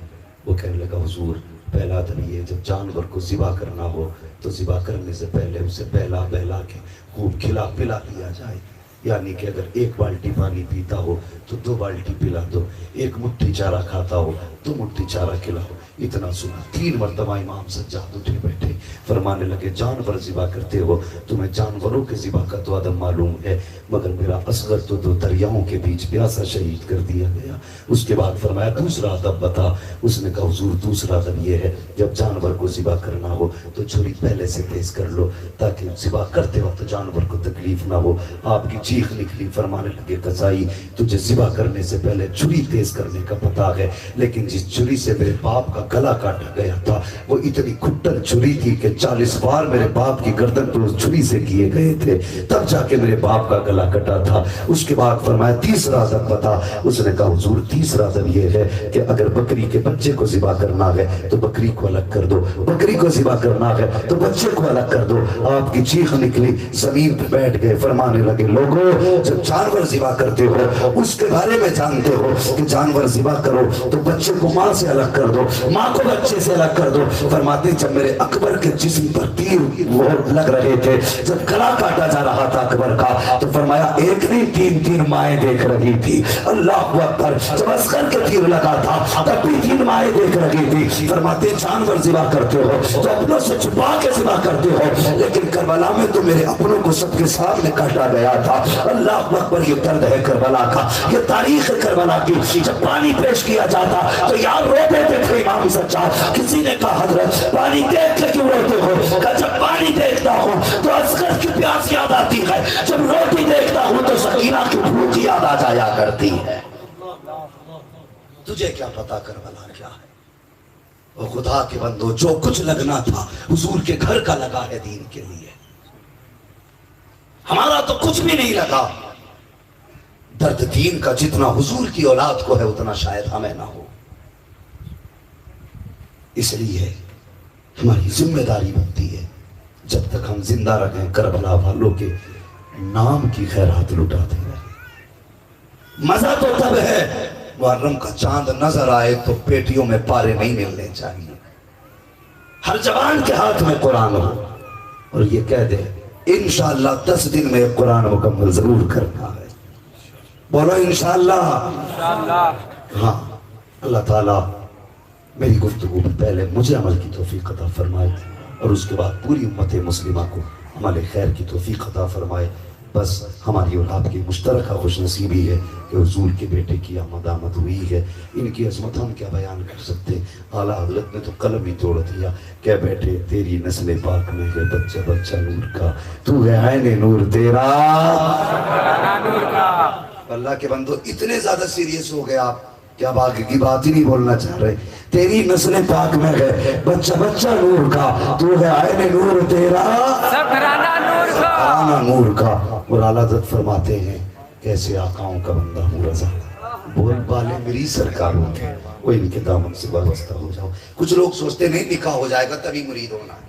وہ کہنے لگا حضور پہلا ادب یہ, جب جانور کو ذبح کرنا ہو تو ذبح کرنے سے پہلے اسے بہلا بہلا کے خوب کھلا پلا دیا جائے. یعنی کہ اگر ایک بالٹی پانی پیتا ہو تو 2 بالٹی پلا دو, ایک مٹھی چارہ کھاتا ہو تو مٹھی چارہ کھلاؤ. اتنا سنا 3 مرتبہ امام سجاد اٹھے بیٹھے. فرمانے لگے جانور ذبح کرتے ہو, تمہیں جانوروں کے ذبح کا تو ادب معلوم ہے, مگر میرا اصغر تو 2 دریاؤں کے بیچ پیاسا شہید کر دیا گیا. اس کے بعد فرمایا دوسرا ادب بتا. اس نے کہا حضور دوسرا ادب یہ ہے, جب جانور کو ذبح کرنا ہو تو چھری پہلے سے تیز کر لو تاکہ ذبح کرتے وقت جانور کو تکلیف نہ ہو. آپ کی چیخ نکلی. فرمانے لگے قصائی تجھے ذبح کرنے سے پہلے چھری تیز کرنے کا پتہ ہے, لیکن جس چھری سے میرے باپ کا گلا کاٹا گیا تھا وہ اتنی کھٹن چھری تھی کہ 40 بار میرے باپ کی گردن پر اس چھری سے کیے گئے تھے, تب جا کے میرے باپ کا گلا کٹا تھا. اس کے بعد فرمایا تیسرا ادب بتا. اس نے کہا حضور تیسرا ادب یہ ہے کہ اگر بکری کے بچے کو ذبح کرنا ہے تو بکری کو الگ کر دو, بکری کو ذبح کرنا ہے تو بچے کو الگ کر دو. آپ کی چیخ نکلی, زمین پہ بیٹھ گئے. فرمانے لگے لوگوں جب جانور ذبح کرتے ہو اس کے بارے میں جانتے ہو کہ جانور ذبح کرو تو بچے کو ماں سے الگ کر دو, ماں کو بچے سے الگ کر دو. فرماتے جب میرے اکبر کے جسم پر تیر وہ لگ رہے تھے, جب گلا کاٹا جا رہا تھا اکبر کا, تو فرمایا ایک نہیں 3 مائیں دیکھ رہی تھی. اللہ اکبر. جب اصغر کے تیر لگا تھا تب بھی 3 مائیں دیکھ رہی تھی. فرماتے جانور ذبح کرتے ہو تو اپنوں سے چھپا کے ذبح کرتے ہو, لیکن کربلا میں تو میرے اپنوں کو سب کے سامنے کاٹا گیا تھا. اللہ اکبر. یہ درد ہے کربلا کا, یہ تاریخ کربلا کی. جب پانی پیش کیا جاتا تو یار روتے تھے امام سجاد. کسی نے کہا حضرت پانی دیکھ کے کیوں روتے ہو؟ کہ جب پانی دیکھتا ہوں تو اصغر کی پیاس یاد آتی ہے, جب روٹی دیکھتا ہوں تو سکینہ کی بھوک یاد آ جایا کرتی ہے. تجھے کیا پتا کربلا کیا ہے؟ وہ خدا کے بندو جو کچھ لگنا تھا حضور کے گھر کا لگا ہے دین کے لیے. ہمارا تو کچھ بھی نہیں لگا. درد دین کا جتنا حضور کی اولاد کو ہے اتنا شاید ہمیں نہ ہو. اس لیے ہماری ذمہ داری بنتی ہے جب تک ہم زندہ رہیں کربلا والوں کے نام کی خیرات لٹاتے رہیں. مزہ تو تب ہے محرم کا چاند نظر آئے تو پیٹیوں میں پارے نہیں ملنے چاہیے, ہر جوان کے ہاتھ میں قرآن ہو اور یہ کہہ دے انشاءاللہ 10 دن میں قرآن مکمل ضرور کرنا ہے. بولو انشاءاللہ. ہاں اللہ تعالیٰ میری گفتگو میں پہلے مجھے عمل کی توفیق عطا فرمائے اور اس کے بعد پوری امت مسلمہ کو عمل خیر کی توفیق عطا فرمائے. بس ہماری اور آپ کی مشترکہ خوش نصیبی ہے کہ حضور کے بیٹے کی آمد ہوئی ہے. ان کی عظمت ہم کیا بیان کر سکتے. اعلیٰ حضرت نے تو قلم ہی توڑ دیا. کیا بیٹے تیری نسل پاک میں ہے بچہ بچہ نور کا, تو ہے عین نور تیرا. اللہ کے بندو اتنے زیادہ سیریس ہو گئے آپ کیا آگے کی بات ہی نہیں بولنا چاہ رہے. تیری نسل پاک میں ہے بچہ بچہ نور کا, تو ہے عین نور تیرا سبحانہ نور کا. اور اعلیٰ حضرت فرماتے ہیں کیسے آقاؤں کا بندہ ہوں رضا, بول بالے میری سرکاروں کے, وہ ان کے دامن سے وابستہ ہو جاؤ. کچھ لوگ سوچتے نہیں نکاح ہو جائے گا تبھی مرید ہونا ہے.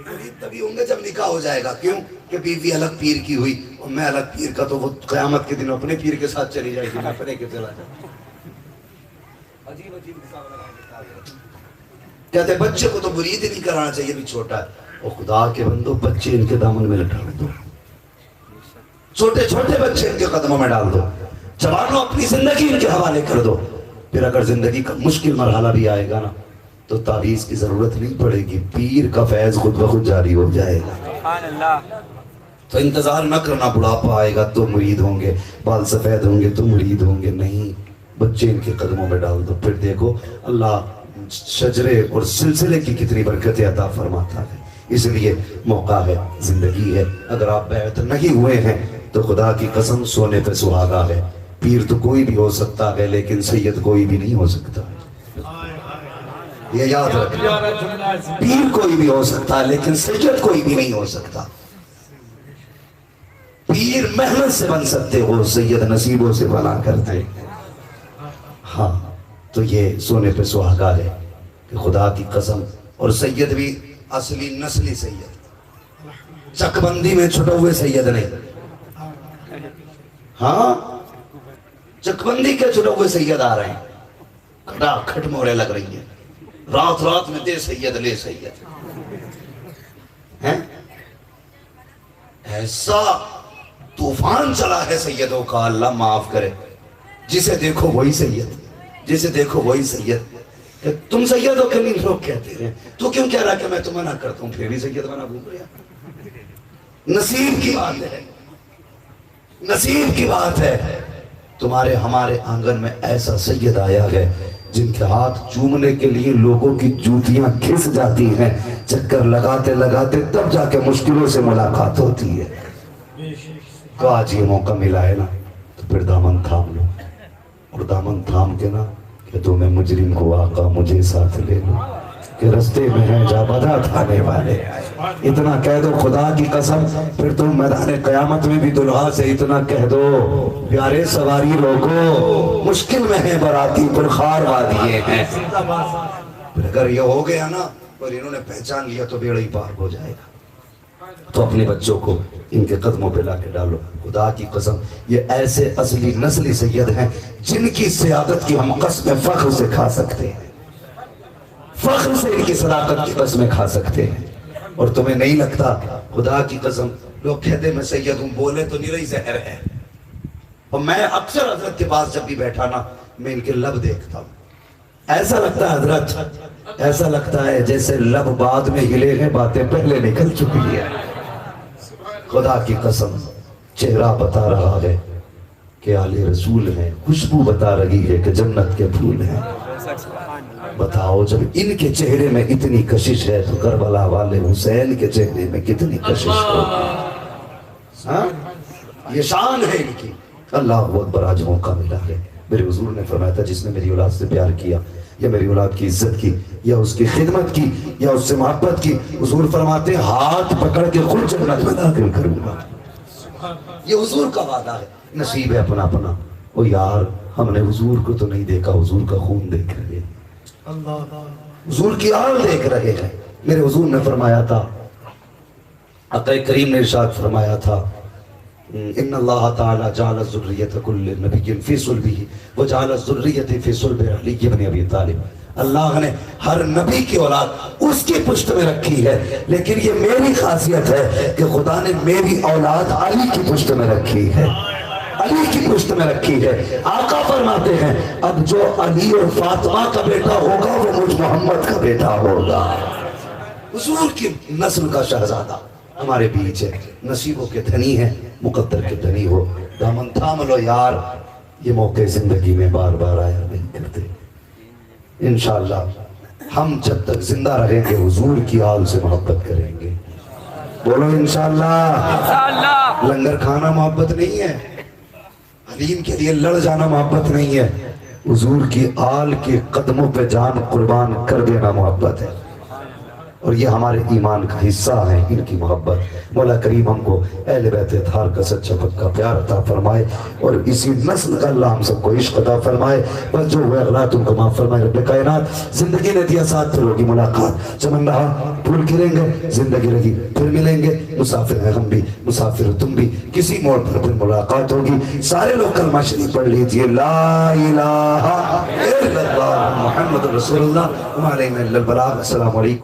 مرید تبھی ہوں گے جب نکاح ہو جائے گا. کیوں کہ بیوی الگ پیر کی ہوئی اور میں الگ پیر کا, تو وہ قیامت کے دن اپنے پیر کے ساتھ چلی جائے گی, میں اپنے کے چلا جائے. عجیب عجیب کہتے بچے کو تو مرید ہی نہیں کرانا چاہیے, بھی چھوٹا ہے. اور خدا کے بندو بچے ان کے دامن میں لٹا دو, چھوٹے چھوٹے بچے ان کے قدموں میں ڈال دو. جوانوں اپنی زندگی ان کے حوالے کر دو. پھر اگر زندگی کا مشکل مرحلہ بھی آئے گا نا تو تعویذ کی ضرورت نہیں پڑے گی, پیر کا فیض خود بخود جاری ہو جائے گا. تو انتظار نہ کرنا بڑھاپا آئے گا تو مرید ہوں گے, بال سفید ہوں گے تو مرید ہوں گے. نہیں, بچے ان کے قدموں میں ڈال دو. پھر دیکھو اللہ شجرے اور سلسلے کی کتنی برکتیں عطا فرماتا ہے. اس لیے موقع ہے, زندگی ہے. اگر آپ بیعت نہیں ہوئے ہیں تو خدا کی قسم سونے پہ سہاگا ہے. پیر تو کوئی بھی ہو سکتا ہے لیکن سید کوئی بھی نہیں ہو سکتا. یہ یاد رکھنا، پیر کوئی بھی ہو سکتا ہے لیکن سید کوئی بھی نہیں ہو سکتا۔ پیر محنت سے بن سکتے ہو، سید نصیبوں سے بنا کرتے۔ ہاں تو یہ سونے پہ سہاگا ہے کہ خدا کی قسم، اور سید بھی اصلی نسلی سید، چک بندی میں چھٹے ہوئے سید نہیں۔ ہاں چک بندی کے چھٹے ہوئے سید آ رہے ہیں، کھٹا کھٹ مورے لگ رہی ہیں، رات رات میں دے سید لے سید ہیں۔ ایسا طوفان چلا ہے سیدوں کا، اللہ معاف کرے، جسے دیکھو وہی سید، جسے دیکھو وہی سید۔ کہ تم سید ہو کہ نہیں، لوگ کہتے ہیں تو کیوں کہہ رہا کہ میں تمہیں نہ کرتا ہوں، پھر بھی سید بنا گھوم رہا۔ نصیب کی بات ہے، نصیب کی بات ہے۔ تمہارے ہمارے آنگن میں ایسا سید آیا ہے جن کے ہاتھ چومنے کے لیے لوگوں کی جوتیاں گھس جاتی ہیں، چکر لگاتے لگاتے تب جا کے مشکلوں سے ملاقات ہوتی ہے۔ تو آج یہ موقع ملا ہے نا، تو پھر دامن تھام لو، اور دامن تھام کے نا کہ تو میں مجرم کو آقا مجھے ساتھ لے لو، کہ رستے میں ہیں جا بارات آنے والے۔ اتنا کہہ دو خدا کی قسم، پھر تم میدان قیامت میں بھی دلہا سے اتنا کہہ دو، پیارے سواری لوگو مشکل میں ہیں براتی پر خار وادیے ہیں۔ پھر اگر یہ ہو گیا نا اور انہوں نے پہچان لیا تو بیڑا ہی پار ہو جائے گا۔ تو اپنے بچوں کو ان کے قدموں پہ لا کے ڈالو، خدا کی قسم یہ ایسے اصلی نسلی سید ہیں جن کی سیادت کی ہم قسمیں فخر سے کھا سکتے ہیں، فخر سے ان کی صداقت کی قسمیں کھا سکتے ہیں۔ اور تمہیں نہیں لگتا، خدا کی قسم لوگ کہتے میں سید ہوں، بولے تو نہیں رہی زہر ہے۔ اور میں اکثر حضرت کے پاس جب بھی بیٹھا نا میں ان کے لب دیکھتا ہوں، ایسا لگتا ہے حضرت، ایسا لگتا ہے جیسے لب بعد میں ہلے ہیں، باتیں پہلے نکل چکی ہے۔ خدا کی قسم چہرہ بتا رہا ہے کہ آل رسول ہیں، خوشبو بتا رہی ہے کہ جنت کے پھول ہیں۔ بتاؤ جب ان کے چہرے میں اتنی کشش ہے تو کربلا والے حسین کے چہرے میں کتنی کشش ہوگی۔ ہاں یہ شان ہے ان کی۔ اللہ بہت بڑا جو موقع ملا ہے، میرے حضور نے فرمایا تھا جس نے میری اولاد سے پیار کیا یا میری اولاد کی عزت کی یا اس کی خدمت کی یا اس سے محبت کی، حضور فرماتے ہیں ہاتھ پکڑ کے خود جنت میں داخل کروں گا۔ یہ حضور کا وعدہ ہے۔ نصیب ہے اپنا اپنا۔ او یار ہم نے حضور کو تو نہیں دیکھا، حضور کا خون دیکھ رہے ہیں، حضور کی آل دیکھ رہے ہیں۔ میرے حضور نے فرمایا تھا، آقا کریم نے ارشاد فرمایا تھا، ان اللہ تعالی جعل ذریۃ کل نبی فی صلبہ وجعل الذریۃ فی صلب علی بن ابی طالب۔ اللہ نے ہر نبی کی اولاد اس کی پشت میں رکھی ہے، لیکن یہ میری خاصیت ہے کہ خدا نے میری اولاد علی کی پشت میں رکھی ہے، علی کی پشت میں رکھی ہے۔ آقا فرماتے ہیں اب جو علی اور فاطمہ کا بیٹا ہوگا وہ مجھ محمد کا بیٹا ہوگا۔ حضور کی نسل کا شہزادہ ہمارے بیچ ہے، نصیبوں کے دھنی ہیں، مقدر کے دھنی ہو۔ دامن تھام لو یار، یہ موقع زندگی میں بار بار آیا نہیں کرتے۔ انشاءاللہ ہم جب تک زندہ رہیں گے حضور کی آل سے محبت کریں گے۔ بولو انشاءاللہ۔ لنگر کھانا محبت نہیں ہے، حلیم کے لیے لڑ جانا محبت نہیں ہے، حضور کی آل کے قدموں پہ جان قربان کر دینا محبت ہے۔ اور یہ ہمارے ایمان کا حصہ ہے ان کی محبت۔ مولا کریم ہم کو اہل بیت اطہار کا سچا پکا پیار عطا فرمائے، اور اسی نسل کا اللہ ہم سب کو عشق عطا فرمائے۔ بس جو ہوئے اغلاط ان کو معاف فرمائے رب کائنات۔ زندگی نے دیا ساتھ پھر ہوگی ملاقات، چمن رہا پھول کھلیں گے، زندگی رہی پھر ملیں گے، مسافر ہیں ہم بھی، مسافر ہو تم بھی، کسی موڑ پر پھر ملاقات ہوگی۔ سارے لوگ کلمہ شریف پڑھ لیجئے، لا الہ الا اللہ محمد رسول اللہ وعلیہ السلام۔ السلام علیکم۔